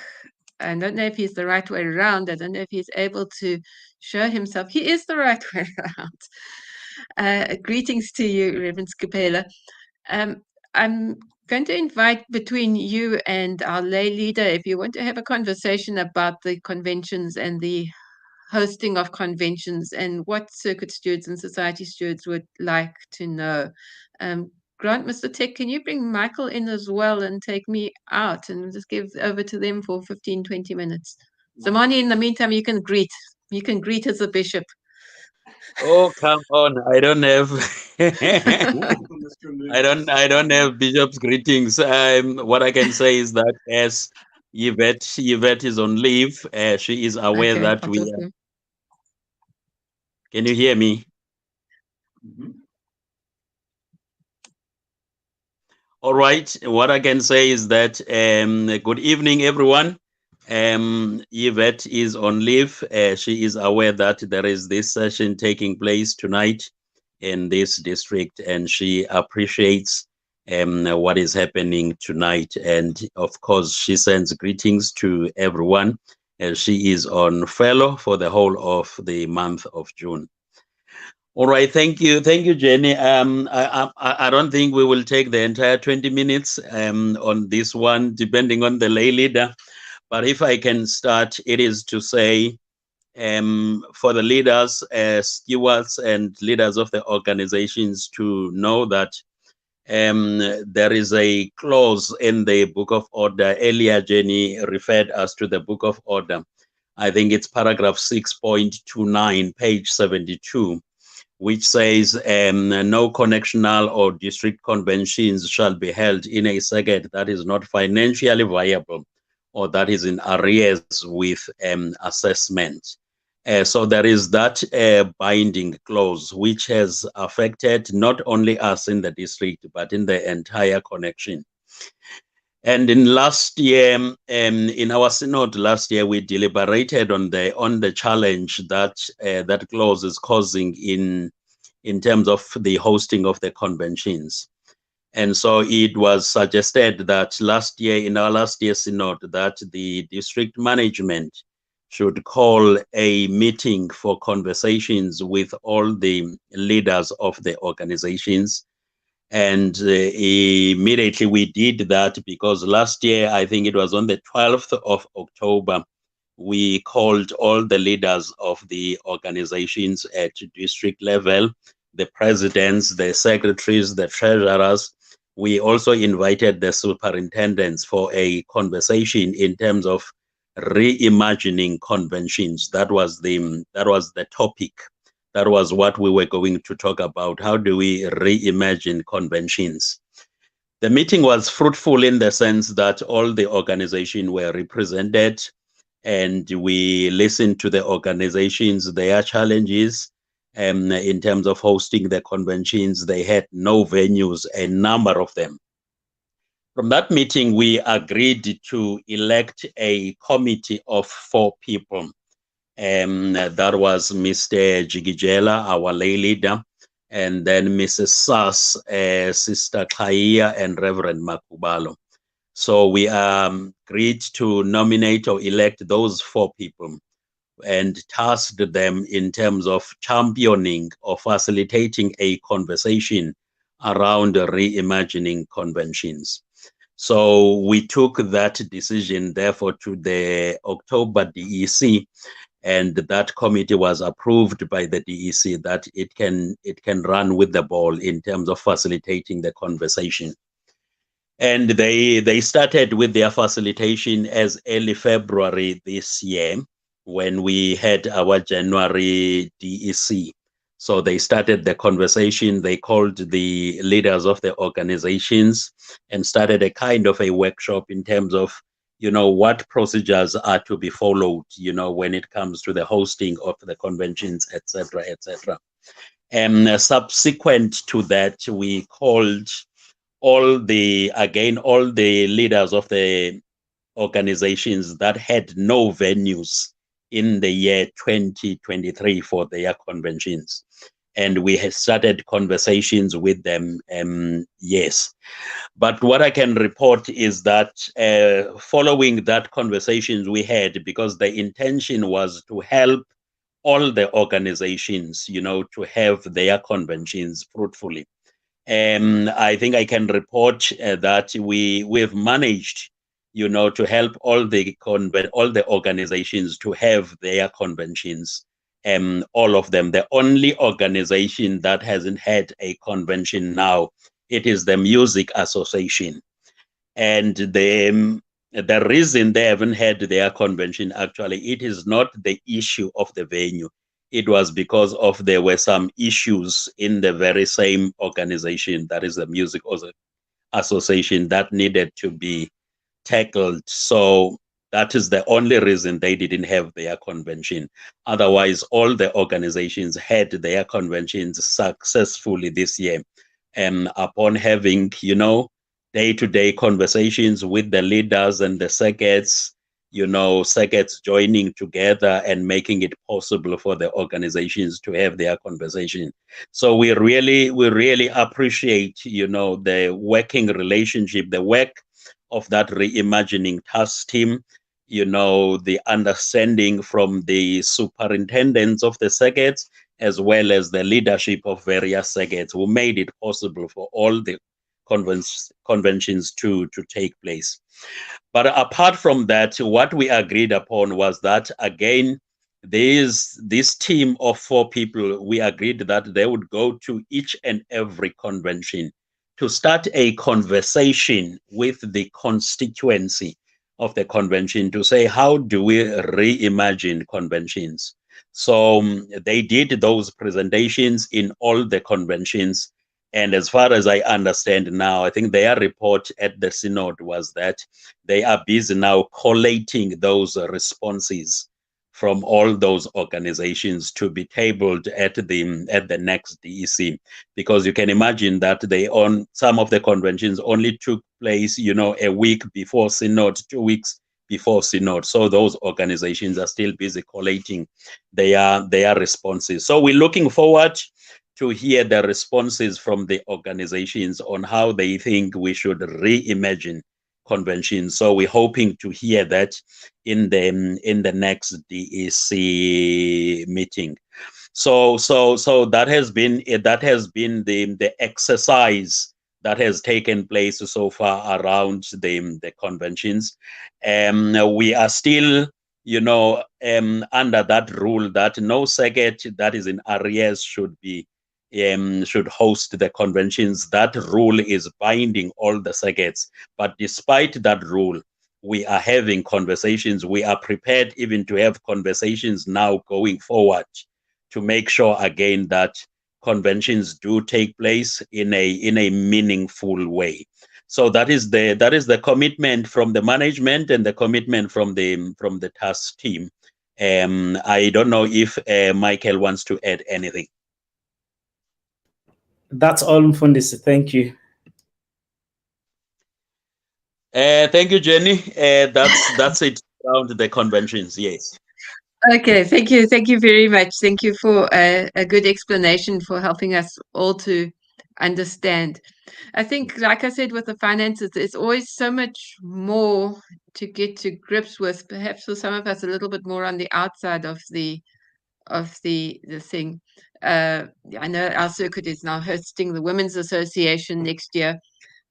I don't know if he's the right way around. I don't know if he's able to show himself. He is the right way around. Greetings to you, Reverend Skipela. I'm going to invite between you and our lay leader, if you want to have a conversation about the conventions and the hosting of conventions and what circuit stewards and society stewards would like to know. Grant, Mr. Tech, can you bring Michael in as well and take me out and just give over to them for 15, 20 minutes? So, Mani, in the meantime, you can greet. You can greet as a bishop. Oh, come on. I don't have I don't have bishop's greetings. What I can say is that as Yvette is on leave, she is aware Okay, that I'll we talk are. to him. Can you hear me? All right. What I can say is that good evening, everyone. Yvette is on leave. She is aware that there is this session taking place tonight in this district, and she appreciates what is happening tonight. And of course, she sends greetings to everyone. She is on fellow for the whole of the month of June. All right, thank you, Jenny. I don't think we will take the entire 20 minutes on this one, depending on the lay leader. But if I can start, it is to say for the leaders, stewards, and leaders of the organizations to know that there is a clause in the Book of Order. Earlier, Jenny referred us to the Book of Order. I think it's paragraph 6.29, page 72. Which says no connectional or district conventions shall be held in a circuit that is not financially viable or that is in arrears with assessment. So there is that binding clause which has affected not only us in the district but in the entire connection. And in last year, in our synod last year, we deliberated on the challenge that that clause is causing in terms of the hosting of the conventions. And so it was suggested that last year, in our last year synod, that the district management should call a meeting for conversations with all the leaders of the organizations. And immediately we did that because last year, I think it was on the 12th of October, we called all the leaders of the organizations at district level, the presidents, the secretaries, the treasurers. We also invited the superintendents for a conversation in terms of reimagining conventions. That was the topic. That was what we were going to talk about. How do we reimagine conventions? The meeting was fruitful in the sense that all the organizations were represented, and we listened to the organizations, their challenges in terms of hosting the conventions. They had no venues, a number of them. From that meeting, we agreed to elect a committee of 4 people. That was Mr. Jigijela, our lay leader, and then Mrs. Sass, Sister Kaya, and Reverend Makubalo. So we agreed to nominate or elect those 4 people and tasked them in terms of championing or facilitating a conversation around reimagining conventions. So we took that decision, therefore, to the October DEC, and that committee was approved by the DEC that it can run with the ball in terms of facilitating the conversation. And they started with their facilitation as early February this year when we had our January DEC. So they started the conversation. They called the leaders of the organizations and started a kind of a workshop in terms of, what procedures are to be followed, when it comes to the hosting of the conventions, etc., etc. And subsequent to that, we called all the leaders of the organizations that had no venues in the year 2023 for their conventions. and we had started conversations with them. Yes. But what I can report is that following that conversations we had, because the intention was to help all the organizations, to have their conventions fruitfully. I think I can report that we've managed, to help all the organizations to have their conventions. All of them. The only organization that hasn't had a convention now, it is the Music Association, and the reason they haven't had their convention, actually, it is not the issue of the venue. It was because of there were some issues in the very same organization, that is the Music Association, that needed to be tackled. So that is the only reason they didn't have their convention. Otherwise, all the organizations had their conventions successfully this year. Upon having, day-to-day conversations with the leaders and the circuits, circuits joining together and making it possible for the organizations to have their conversation. So we really appreciate, the working relationship, the work of that reimagining task team, the understanding from the superintendents of the circuits, as well as the leadership of various circuits, who made it possible for all the conventions to take place. But apart from that, what we agreed upon was that, again, this team of 4 people, we agreed that they would go to each and every convention to start a conversation with the constituency of the convention to say, how do we reimagine conventions? So they did those presentations in all the conventions. And as far as I understand now, I think their report at the synod was that they are busy now collating those responses from all those organizations to be tabled at the next DEC, because you can imagine that some of the conventions only took place, a week before synod, 2 weeks before synod. So those organizations are still busy collating their responses. So we're looking forward to hear the responses from the organizations on how they think we should reimagine convention. So we're hoping to hear that in the next DEC meeting. So that has been the exercise that has taken place so far around the conventions. We are still, under that rule that no circuit that is in arrears should host the conventions. That rule is binding all the circuits. But despite that rule, we are having conversations. We are prepared even to have conversations now going forward to make sure again that conventions do take place in a meaningful way. So that is the commitment from the management and the commitment from the task team. I don't know if Michael wants to add anything. That's all, Mfundisi. Thank you. Thank you, Jenny. That's it around the conventions. Yes. Okay, thank you very much. Thank you for a good explanation, for helping us all to understand. I think, like I said, with the finances, there's always so much more to get to grips with. Perhaps for some of us, a little bit more on the outside of the thing. I know our circuit is now hosting the Women's Association next year,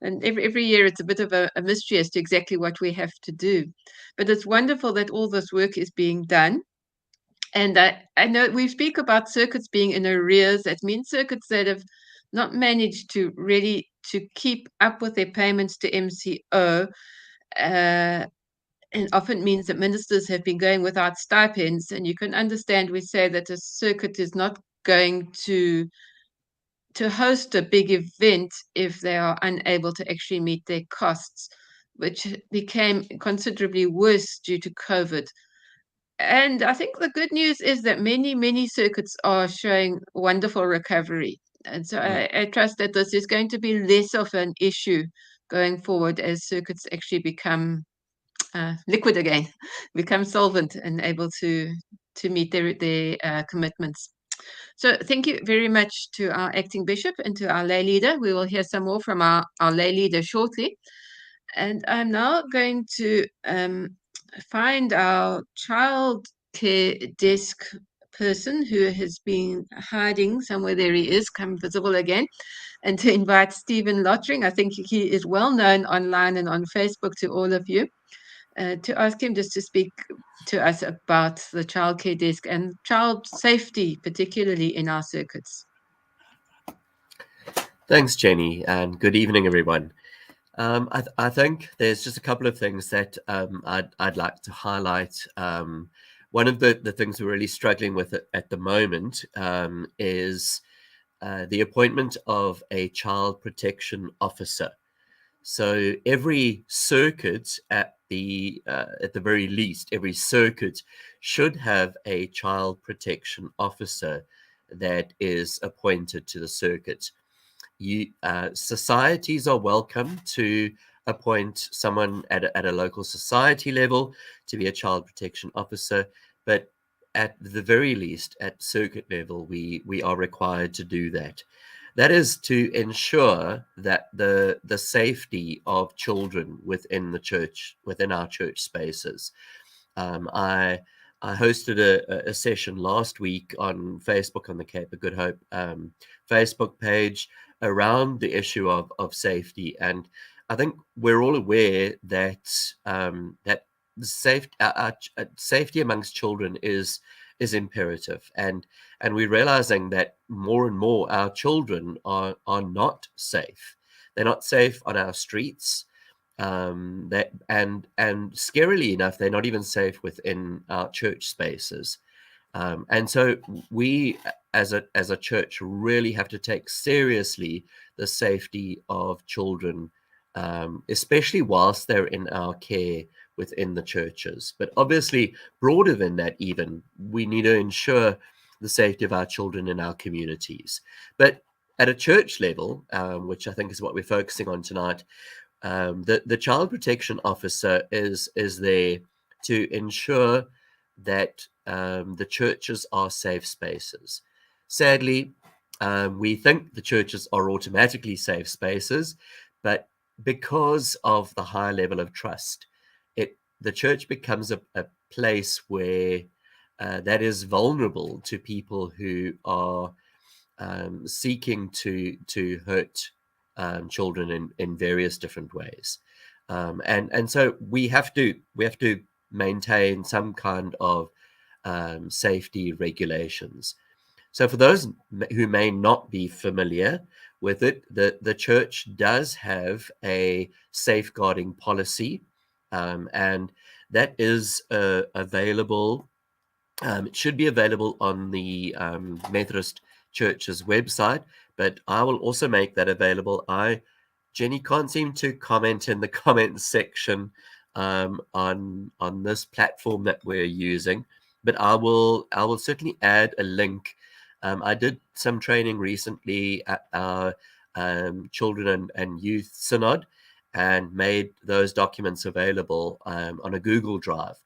and every year it's a bit of a mystery as to exactly what we have to do. But it's wonderful that all this work is being done. And I know we speak about circuits being in arrears. That means circuits that have not managed to really to keep up with their payments to MCO. And often means that ministers have been going without stipends. And you can understand we say that a circuit is not going to host a big event if they are unable to actually meet their costs, which became considerably worse due to COVID. And I think the good news is that many circuits are showing wonderful recovery. And so I trust that this is going to be less of an issue going forward as circuits actually become liquid again, become solvent and able to meet their commitments. So thank you very much to our acting bishop and to our lay leader. We will hear some more from our lay leader shortly. And I'm now going to find our child care desk person who has been hiding somewhere. There he is, come visible again. And to invite Stephen Lottering. I think he is well known online and on Facebook to all of you. To ask him just to speak to us about the childcare desk and child safety, particularly in our circuits. Thanks, Jenny, and good evening, everyone. I think there's just a couple of things that I'd like to highlight. One of the things we're really struggling with at the moment is the appointment of a child protection officer. So every circuit, at the very least, every circuit should have a child protection officer that is appointed to the circuit. Societies are welcome to appoint someone at a local society level to be a child protection officer, but at the very least, at circuit level, we are required to do that. That is to ensure that the safety of children within the church, within our church spaces. I hosted a session last week on Facebook, on the Cape of Good Hope Facebook page, around the issue of safety, and I think we're all aware that that safety amongst children is imperative, and we're realizing that more and more our children are not safe. They're not safe on our streets. And scarily enough, they're not even safe within our church spaces. And so we, as a church, really have to take seriously the safety of children, especially whilst they're in our care within the churches. But obviously, broader than that, even, we need to ensure the safety of our children in our communities. But at a church level, which I think is what we're focusing on tonight, the child protection officer is there to ensure that the churches are safe spaces. Sadly, we think the churches are automatically safe spaces, but because of the high level of trust, the church becomes a place where that is vulnerable to people who are seeking to hurt children in various different ways, and so we have to maintain some kind of safety regulations. So for those who may not be familiar with it, the church does have a safeguarding policy, and that is available. It should be available on the Methodist Church's website, but I will also make that available. Jenny can't seem to comment in the comments section on this platform that we're using, but I will certainly add a link. I did some training recently at our Children and Youth Synod and made those documents available on a Google Drive.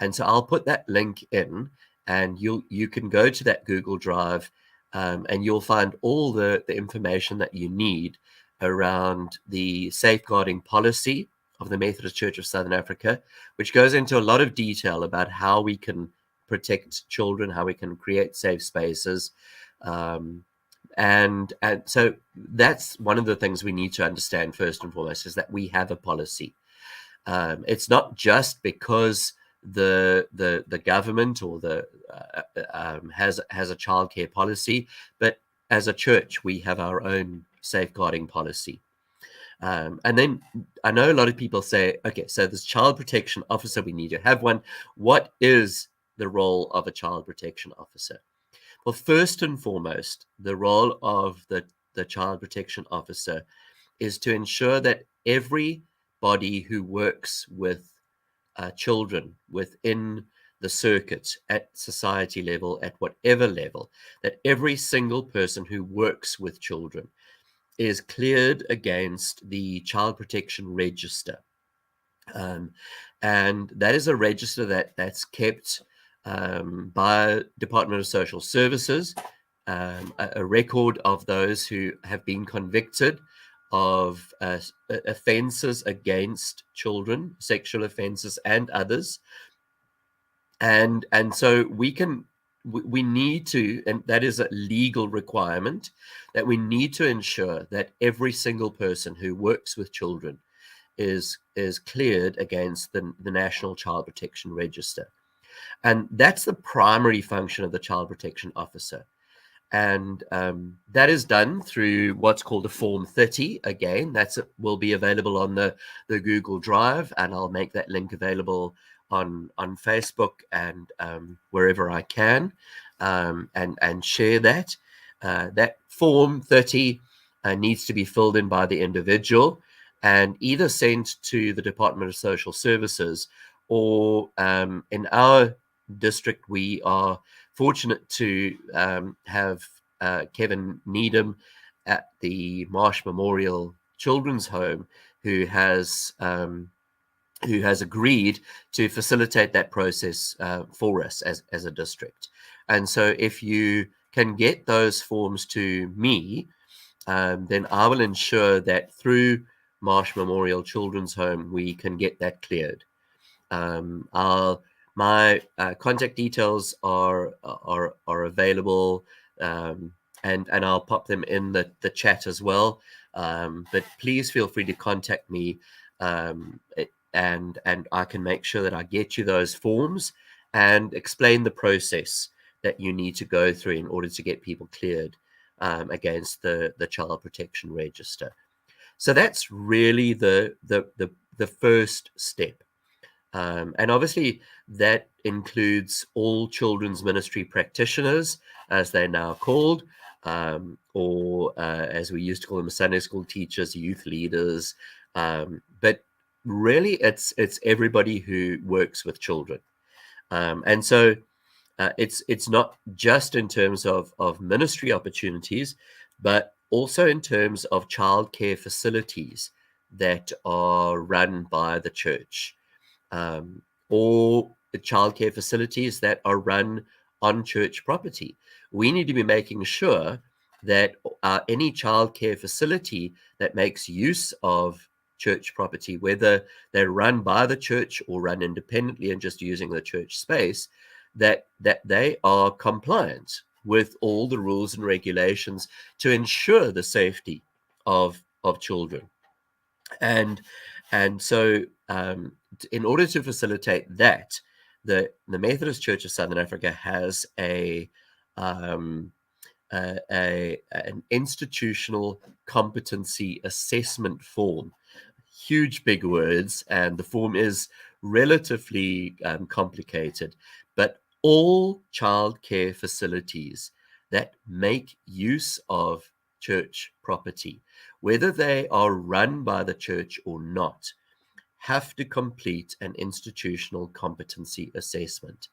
And so I'll put that link in, and you can go to that Google Drive, and you'll find all the information that you need around the safeguarding policy of the Methodist Church of Southern Africa, which goes into a lot of detail about how we can protect children, how we can create safe spaces. And so that's one of the things we need to understand first and foremost, is that we have a policy. It's not just because the government or has a childcare policy, but as a church we have our own safeguarding policy. And then I know a lot of people say, okay, so this child protection officer, we need to have one. What is the role of a child protection officer? Well, first and foremost, the role of the child protection officer is to ensure that everybody who works with children within the circuit, at society level, at whatever level, that every single person who works with children is cleared against the Child Protection Register. And that is a register that's kept by Department of Social Services, a record of those who have been convicted of offences against children, sexual offences and others. And so we need to, and that is a legal requirement, that we need to ensure that every single person who works with children is cleared against the National Child Protection Register. And that's the primary function of the Child Protection Officer. And that is done through what's called a Form 30. Again, will be available on the Google Drive, and I'll make that link available on Facebook and wherever I can, and share that. That Form 30 needs to be filled in by the individual and either sent to the Department of Social Services, or in our district, we are fortunate to have Kevin Needham at the Marsh Memorial Children's Home, who has agreed to facilitate that process for us as a district. And so if you can get those forms to me, then I will ensure that through Marsh Memorial Children's Home, we can get that cleared. My contact details are available, and I'll pop them in the chat as well. But please feel free to contact me, and I can make sure that I get you those forms and explain the process that you need to go through in order to get people cleared against the Child Protection Register. So that's really the first step. And obviously that includes all children's ministry practitioners, as they're now called, or as we used to call them, Sunday school teachers, youth leaders. But really it's everybody who works with children. And so it's not just in terms of ministry opportunities, but also in terms of childcare facilities that are run by the church, or the childcare facilities that are run on church property. We need to be making sure that any childcare facility that makes use of church property, whether they're run by the church or run independently and just using the church space, that they are compliant with all the rules and regulations to ensure the safety of children. And so in order to facilitate that, the Methodist Church of Southern Africa has an institutional competency assessment form. Huge big words, and the form is relatively complicated, but all childcare facilities that make use of church property, whether they are run by the church or not, have to complete an institutional competency assessment.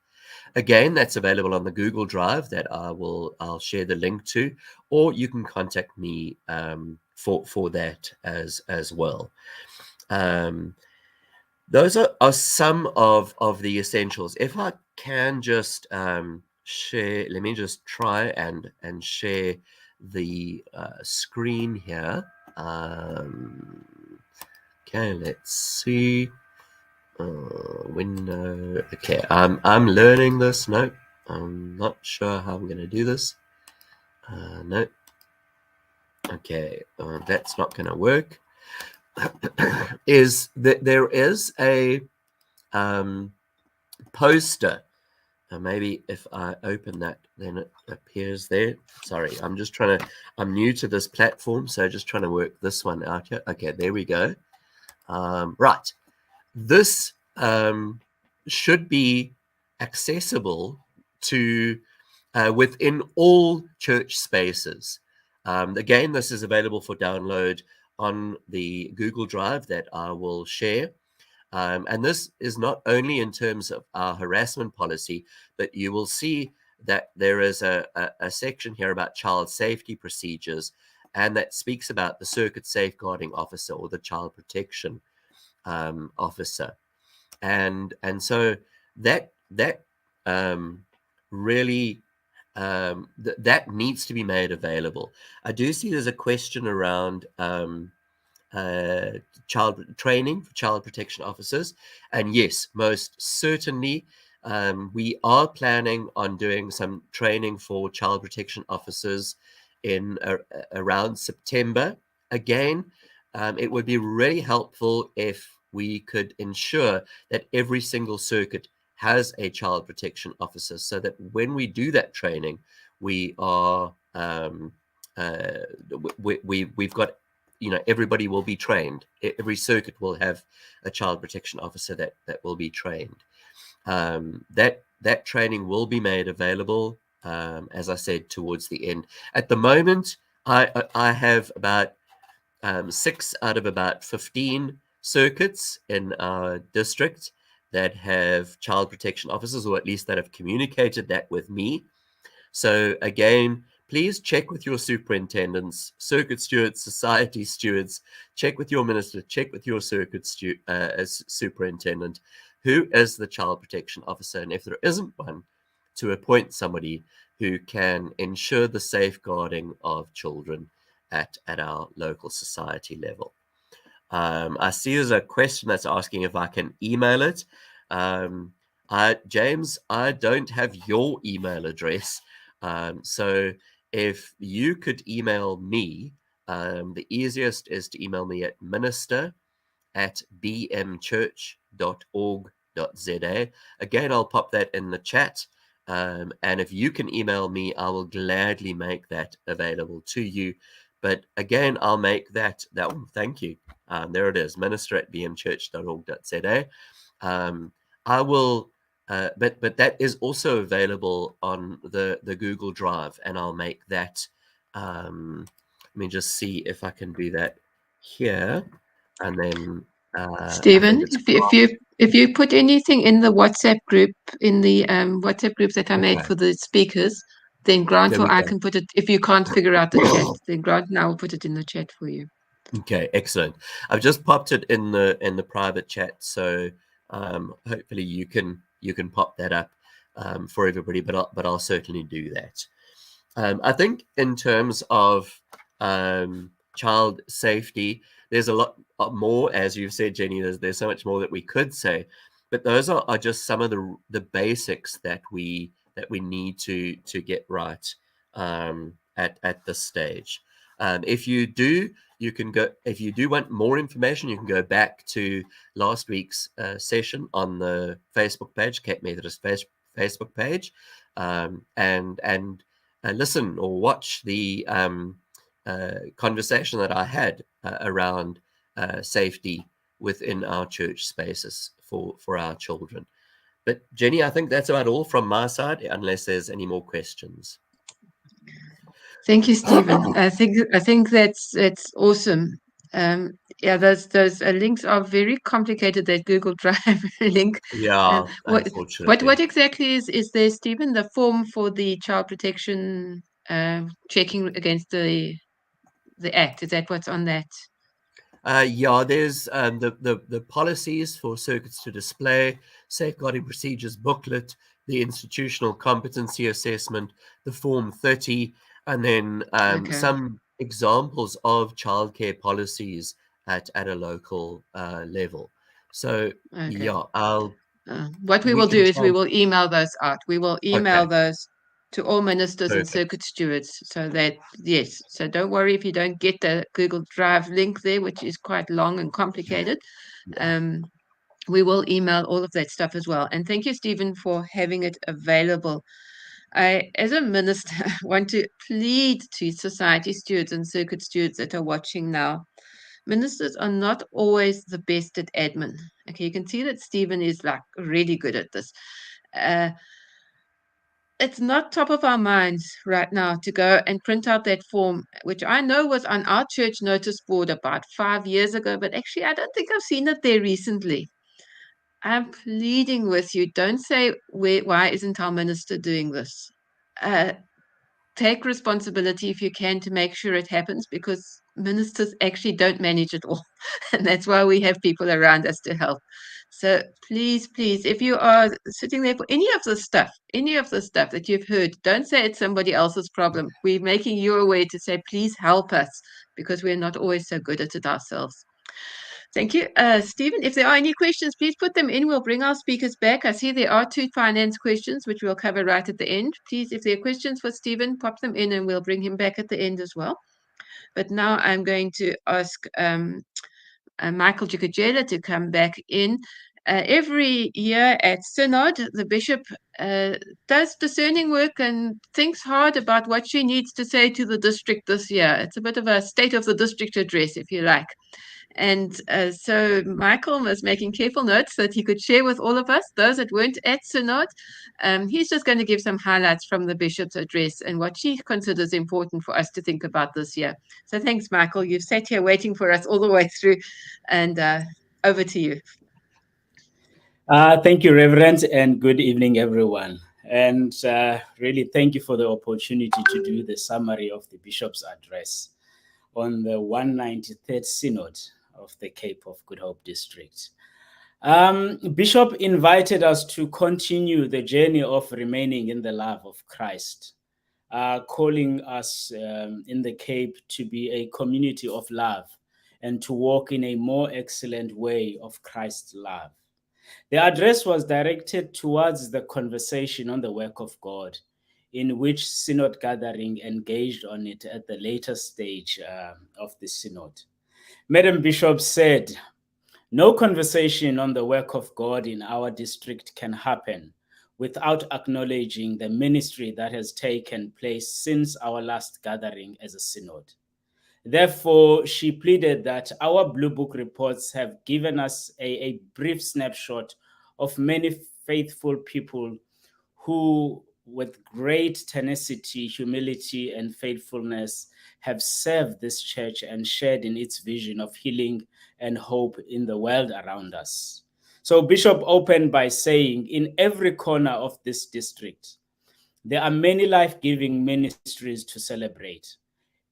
Again, that's available on the Google Drive that I'll share the link to, or you can contact me for that as well. Those are some of the essentials. If I can just share, let me just try and share the screen here. Okay, let's see. Window. Okay, I'm learning this. No, I'm not sure how I'm going to do this. No. Okay, that's not going to work. Is that there is a poster. Maybe if I open that, then it appears there. Sorry, I'm new to this platform, so just trying to work this one out here. Okay, there we go. Right. This should be accessible to within all church spaces. Again, this is available for download on the Google Drive that I will share. And this is not only in terms of our harassment policy, but you will see that there is a section here about child safety procedures, and that speaks about the circuit safeguarding officer or the child protection officer. And so that really that needs to be made available. I do see there's a question around child training for child protection officers, and yes, most certainly we are planning on doing some training for child protection officers in around September. Again, it would be really helpful if we could ensure that every single circuit has a child protection officer, so that when we do that training, we are we've got, you know, everybody will be trained. Every circuit will have a child protection officer that will be trained. That training will be made available, as I said, towards the end. At the moment, I have about 6 out of about 15 circuits in our district that have child protection officers, or at least that have communicated that with me. So again, please check with your superintendents, circuit stewards, society stewards, check with your minister, check with your circuit superintendent, who is the child protection officer, and if there isn't one, to appoint somebody who can ensure the safeguarding of children at our local society level. I see there's a question that's asking if I can email it. James, I don't have your email address. So if you could email me, the easiest is to email me at minister@bmchurch.org.za. Again, I'll pop that in the chat. And if you can email me, I will gladly make that available to you. But again, I'll make that one. Thank you. There it is, minister@bmchurch.org.za. I will, but that is also available on the Google Drive, and I'll make that. Let me just see if I can do that here, and then Stephen, if you put anything in the WhatsApp group, in the WhatsApp groups that I made Okay. for the speakers, then Grant There or we I go. can put it. If you can't figure out the chat, then Grant and I will put it in the chat for you. Okay, excellent. I've just popped it in the private chat, so hopefully you can pop that up for everybody. But I'll certainly do that. I think in terms of child safety, there's a lot more, as you've said, Jenny. There's so much more that we could say, but those are just some of the basics that we need to get right at this stage. If you do want more information, you can go back to last week's session on the Facebook page, Cape Methodist Facebook page, and listen or watch the conversation that I had around safety within our church spaces for our children. But Jenny, I think that's about all from my side, unless there's any more questions. Thank you, Stephen. I think that's awesome. Yeah, those links are very complicated. That Google Drive link. Yeah, unfortunately. What exactly is there, Stephen? The form for the child protection checking against the act. Is that what's on that? Yeah, there's the policies for circuits to display, safeguarding procedures booklet, the institutional competency assessment, the Form 30, and then some examples of childcare policies at a local level. So yeah, what we will do is we will email those out. We will email those to all ministers and circuit stewards, so that, yes, so don't worry if you don't get the Google Drive link there, which is quite long and complicated. We will email all of that stuff as well. And thank you, Stephen, for having it available. I, as a minister, want to plead to society stewards and circuit stewards that are watching now. Ministers are not always the best at admin. Okay, you can see that Stephen is like really good at this. It's not top of our minds right now to go and print out that form, which I know was on our church notice board about 5 years ago, but actually I don't think I've seen it there recently. I'm pleading with you, don't say, why isn't our minister doing this? Take responsibility if you can to make sure it happens, because ministers actually don't manage it all. And that's why we have people around us to help. So please, please, if you are sitting there for any of the stuff that you've heard, don't say it's somebody else's problem. We're making you aware to say, please help us, because we're not always so good at it ourselves. Thank you. Stephen, if there are any questions, please put them in. We'll bring our speakers back. I see there are 2 finance questions, which we'll cover right at the end. Please, if there are questions for Stephen, pop them in and we'll bring him back at the end as well. But now I'm going to ask Michael Jikajela to come back in. Every year at Synod, the bishop does discerning work and thinks hard about what she needs to say to the district this year. It's a bit of a state of the district address, if you like. And so Michael was making careful notes that he could share with all of us, those that weren't at Synod. He's just going to give some highlights from the bishop's address and what she considers important for us to think about this year. So thanks, Michael. You've sat here waiting for us all the way through, and over to you. Thank you, Reverend, and good evening, everyone. And really, thank you for the opportunity to do the summary of the Bishop's address on the 193rd Synod of the Cape of Good Hope District. Bishop invited us to continue the journey of remaining in the love of Christ, calling us in the Cape to be a community of love and to walk in a more excellent way of Christ's love. The address was directed towards the conversation on the work of God, in which Synod gathering engaged on it at the later stage of the Synod. Madam Bishop said, "No conversation on the work of God in our district can happen without acknowledging the ministry that has taken place since our last gathering as a Synod. Therefore, she pleaded that our Blue Book reports have given us a brief snapshot of many faithful people who, with great tenacity, humility, and faithfulness, have served this church and shared in its vision of healing and hope in the world around us." So Bishop opened by saying, in every corner of this district, there are many life-giving ministries to celebrate.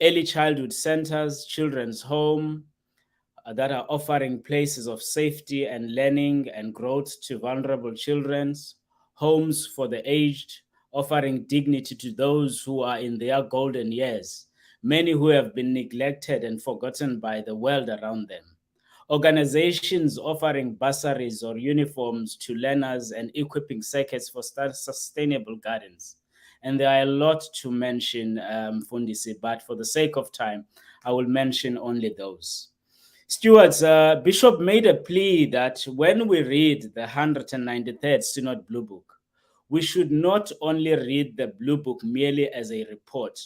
Early childhood centers, children's home, that are offering places of safety and learning and growth to vulnerable children, homes for the aged, offering dignity to those who are in their golden years, many who have been neglected and forgotten by the world around them. Organizations offering bursaries or uniforms to learners and equipping circuits for sustainable gardens. And there are a lot to mention, Fundisi, but for the sake of time, I will mention only those. Stewards, Bishop made a plea that when we read the 193rd Synod Blue Book, we should not only read the Blue Book merely as a report,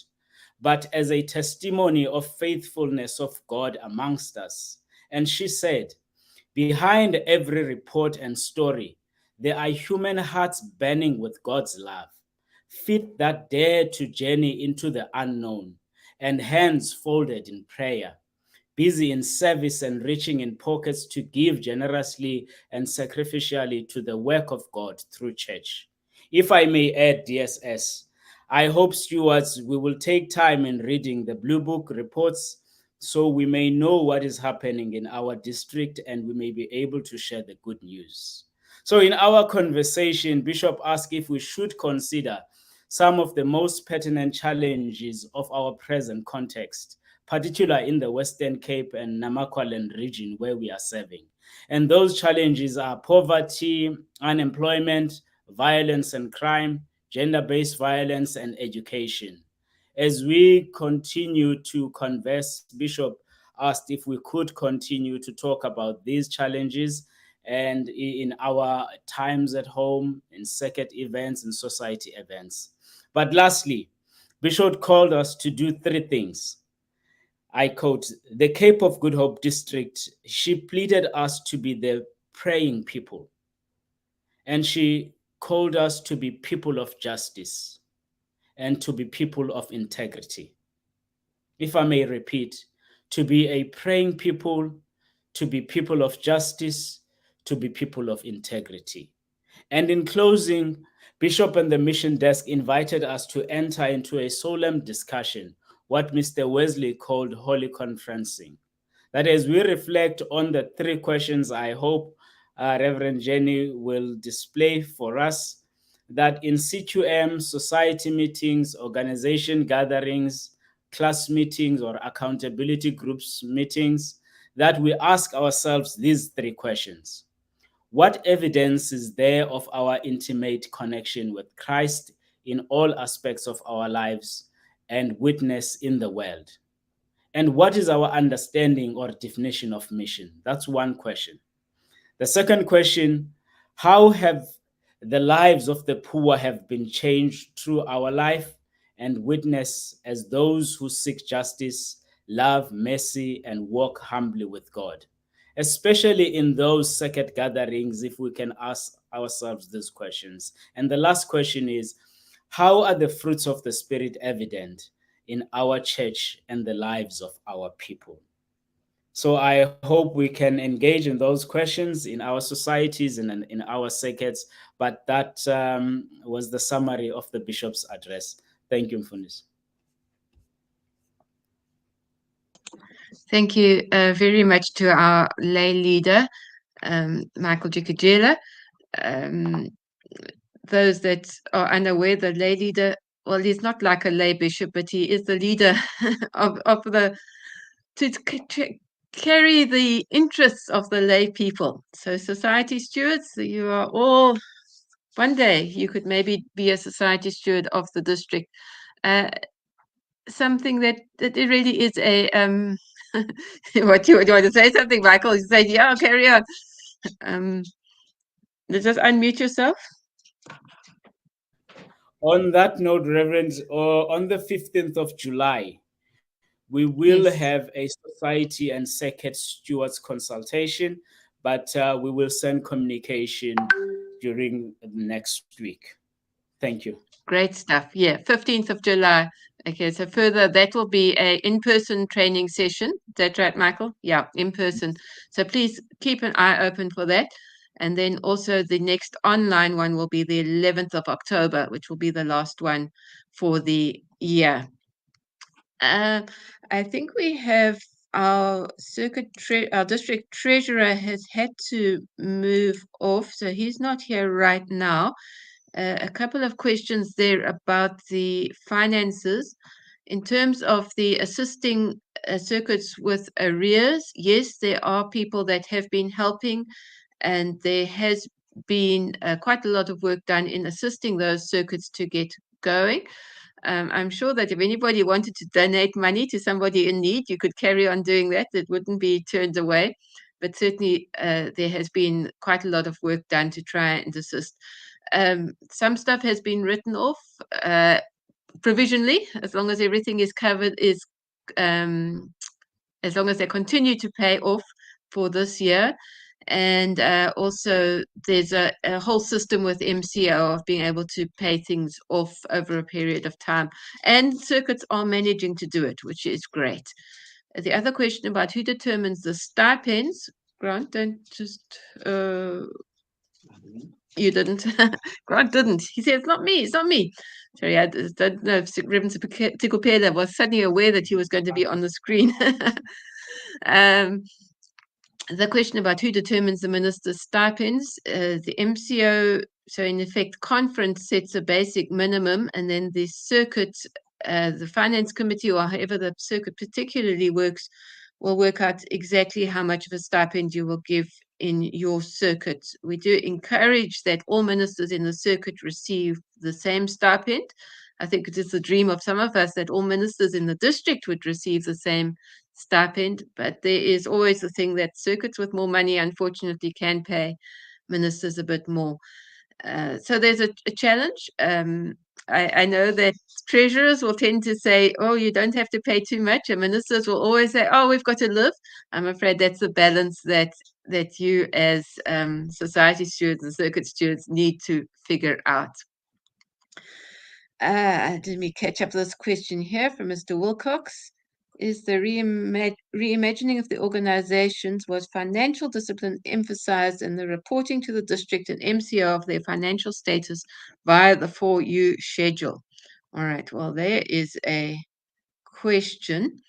but as a testimony of faithfulness of God amongst us. And she said, behind every report and story, there are human hearts burning with God's love, feet that dare to journey into the unknown, and hands folded in prayer, busy in service and reaching in pockets to give generously and sacrificially to the work of God through church. If I may add, DSS, I hope, stewards, we will take time in reading the Blue Book reports so we may know what is happening in our district and we may be able to share the good news. So in our conversation, Bishop asked if we should consider some of the most pertinent challenges of our present context, particularly in the Western Cape and Namaqualand region where we are serving. And those challenges are poverty, unemployment, violence and crime, gender-based violence, and education. As we continue to converse, Bishop asked if we could continue to talk about these challenges and in our times at home, in circuit events and society events. But lastly, Bishop called us to do 3 things. I quote, the Cape of Good Hope District, she pleaded us to be the praying people. And she called us to be people of justice and to be people of integrity. If I may repeat, to be a praying people, to be people of justice, to be people of integrity. And in closing, Bishop and the mission desk invited us to enter into a solemn discussion what Mr. Wesley called holy conferencing. That as we reflect on the three questions, I hope Reverend Jenny will display for us, that in CQM, society meetings, organization gatherings, class meetings, or accountability groups meetings, that we ask ourselves these three questions. What evidence is there of our intimate connection with Christ in all aspects of our lives and witness in the world? And what is our understanding or definition of mission? That's one question. The second question, how have the lives of the poor have been changed through our life and witness as those who seek justice, love, mercy, and walk humbly with God? Especially in those sacred gatherings, if we can ask ourselves these questions. And the last question is, how are the fruits of the Spirit evident in our church and the lives of our people? So I hope we can engage in those questions in our societies and in our circuits. But that was the summary of the Bishop's address. Thank you, Mfundisi. Thank you very much to our lay leader, Michael Jikajela. Those that are unaware, the lay leader, well, he's not like a lay bishop, but he is the leader of the to carry the interests of the lay people. So society stewards, you are all, one day you could maybe be a society steward of the district. Something that it really is a what you want to say something, Michael? You say, yeah, carry on. Just unmute yourself. On that note, Reverend, on the 15th of July, we will have a society and circuit stewards consultation, but we will send communication during next week. Thank you. Great stuff. Yeah, 15th of July. Okay, so further, that will be a in-person training session. Is that right, Michael? Yeah, in person. So please keep an eye open for that. And then also the next online one will be the 11th of October, which will be the last one for the year. I think we have our our district treasurer has had to move off, so he's not here right now. A couple of questions there about the finances. In terms of the assisting circuits with arrears, yes, there are people that have been helping, and there has been quite a lot of work done in assisting those circuits to get going. I'm sure that if anybody wanted to donate money to somebody in need, you could carry on doing that. It wouldn't be turned away. But certainly there has been quite a lot of work done to try and assist. Some stuff has been written off provisionally, as long as everything is covered, as long as they continue to pay off for this year. And also there's a whole system with MCO of being able to pay things off over a period of time. And circuits are managing to do it, which is great. The other question about who determines the stipends, Grant, don't just... You didn't. Grant didn't. He said, it's not me, it's not me. Sorry, I don't know if Reverend Tikopela was suddenly aware that he was going to be on the screen. The question about who determines the minister's stipends, the MCO, so in effect, conference sets a basic minimum, and then the circuit, the finance committee, or however the circuit particularly works, will work out exactly how much of a stipend you will give in your circuit. We do encourage that all ministers in the circuit receive the same stipend. I think it is the dream of some of us that all ministers in the district would receive the same stipend, but there is always the thing that circuits with more money, unfortunately, can pay ministers a bit more. So there's a challenge. I know that treasurers will tend to say, oh, you don't have to pay too much, and ministers will always say, oh, we've got to live. I'm afraid that's the balance that you as society stewards and circuit stewards need to figure out. Let me catch up this question here from Mr. Wilcox. Is the reimagining of the organizations, was financial discipline emphasized in the reporting to the district and MCO of their financial status via the 4U schedule? All right, well, there is a question.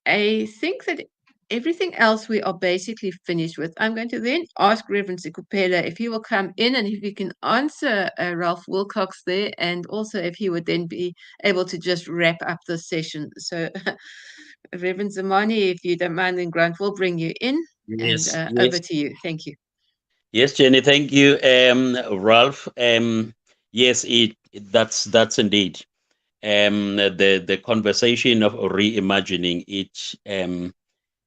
I think that everything else we are basically finished with. I'm going to then ask Reverend Sikupela if he will come in and if he can answer Ralph Wilcox there, and also if he would then be able to just wrap up the session. So, Reverend Zamani, if you don't mind, then Grant will bring you in, and Yes, over yes, to you. Thank you. yes, Jenny. Thank you, Ralph. Yes, that's indeed the conversation of reimagining it.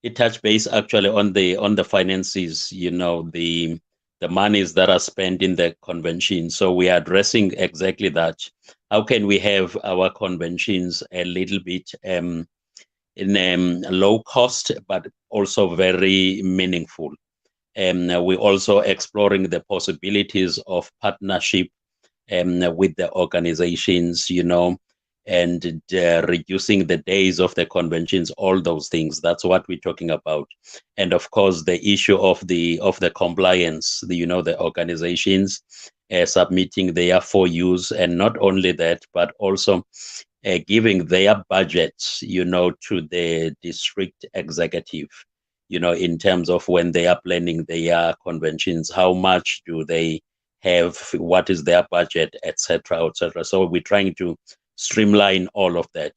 It touched base actually on the finances. The monies that are spent in the convention. So we are addressing exactly that. How can we have our conventions a little bit in low cost, but also very meaningful? We're also exploring the possibilities of partnership with the organizations, and reducing the days of the conventions, all those things. That's what we're talking about. And of course, the issue of the compliance, the organizations submitting their for use, and not only that, but also giving their budgets, to the district executive, in terms of when they are planning their conventions, how much do they have, what is their budget, etc., etc. So we're trying to streamline all of that.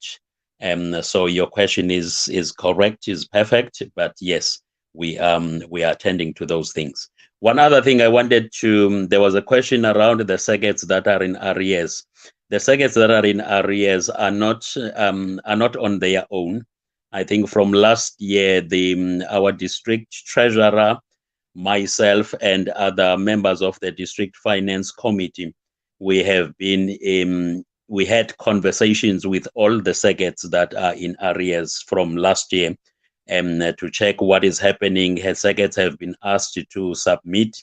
So your question is correct, is perfect, but yes, we are attending to those things. One other thing I wanted to, there was a question around the circuits that are in arrears. The circuits that are in arrears are not on their own. I think from last year, our district treasurer, myself, and other members of the district finance committee, we had conversations with all the circuits that are in arrears from last year, to check what is happening. Circuits have been asked to submit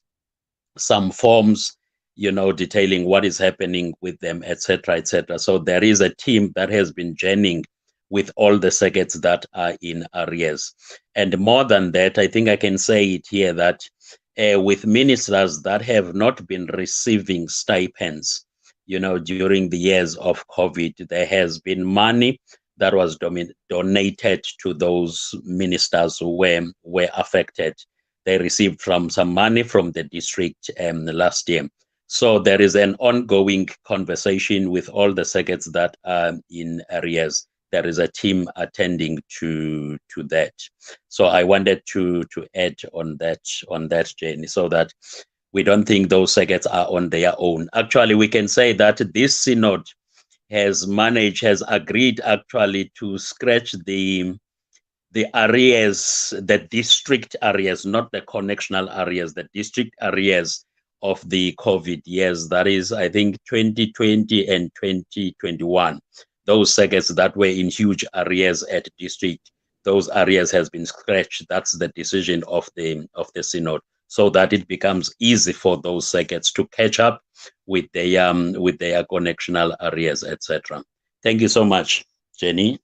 some forms, detailing what is happening with them, etc., etc. So there is a team that has been journeying with all the circuits that are in arrears. And more than that, I think I can say it here that with ministers that have not been receiving stipends, during the years of COVID, there has been money that was donated to those ministers who were affected. They received some money from the district last year. So there is an ongoing conversation with all the circuits that are in arrears. There is a team attending to that. So I wanted to add on that journey, so that we don't think those circuits are on their own. Actually, we can say that this synod has agreed actually to scratch the arrears, the district arrears, not the connectional arrears, the district arrears of the COVID years. That is, I think, 2020 and 2021. Those circuits that were in huge arrears at district, those arrears has been scratched. That's the decision of the synod, so that it becomes easy for those circuits to catch up with their connectional arrears, etc. Thank you so much, Jenny.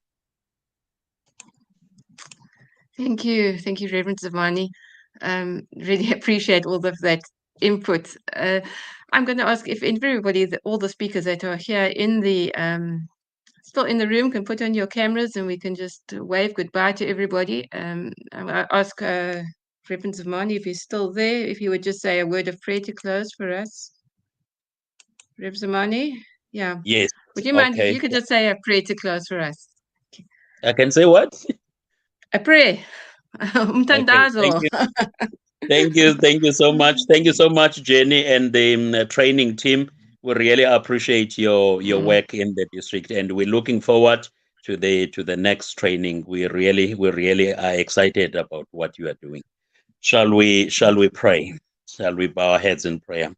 Thank you, Reverend Zamani. Really appreciate all of that input. I'm going to ask if everybody, all the speakers that are here in the still in the room, can put on your cameras, and we can just wave goodbye to everybody. I ask Reverend Zamani, if he's still there, if he would just say a word of prayer to close for us. Reverend Zamani, yeah. Yes. Would you mind if Okay. you could just say a prayer to close for us? I can say what? A prayer. Okay. Umtandazo. Thank you so much. Thank you so much, Jenny, and the training team. We really appreciate your work in the district, and we're looking forward to the next training. We really are excited about what you are doing. Shall we pray? Shall we bow our heads in prayer?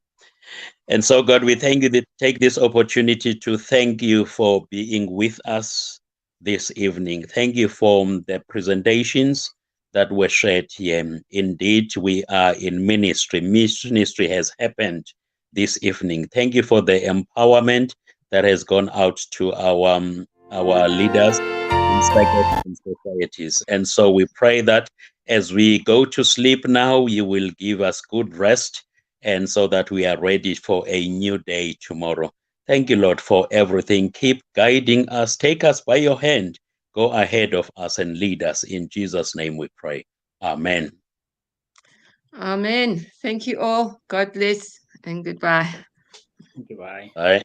And so, God, we thank you that take this opportunity to thank you for being with us this evening. Thank you for the presentations that were shared here. Indeed, we are in ministry. Ministry has happened this evening. Thank you for the empowerment that has gone out to our leaders in societies. And so we pray that as we go to sleep now, you will give us good rest, and so that we are ready for a new day tomorrow. Thank you, Lord, for everything. Keep guiding us. Take us by your hand. go ahead of us and lead us. In Jesus' name we pray. Amen. Amen. Thank you all. God bless and goodbye. Goodbye. All right.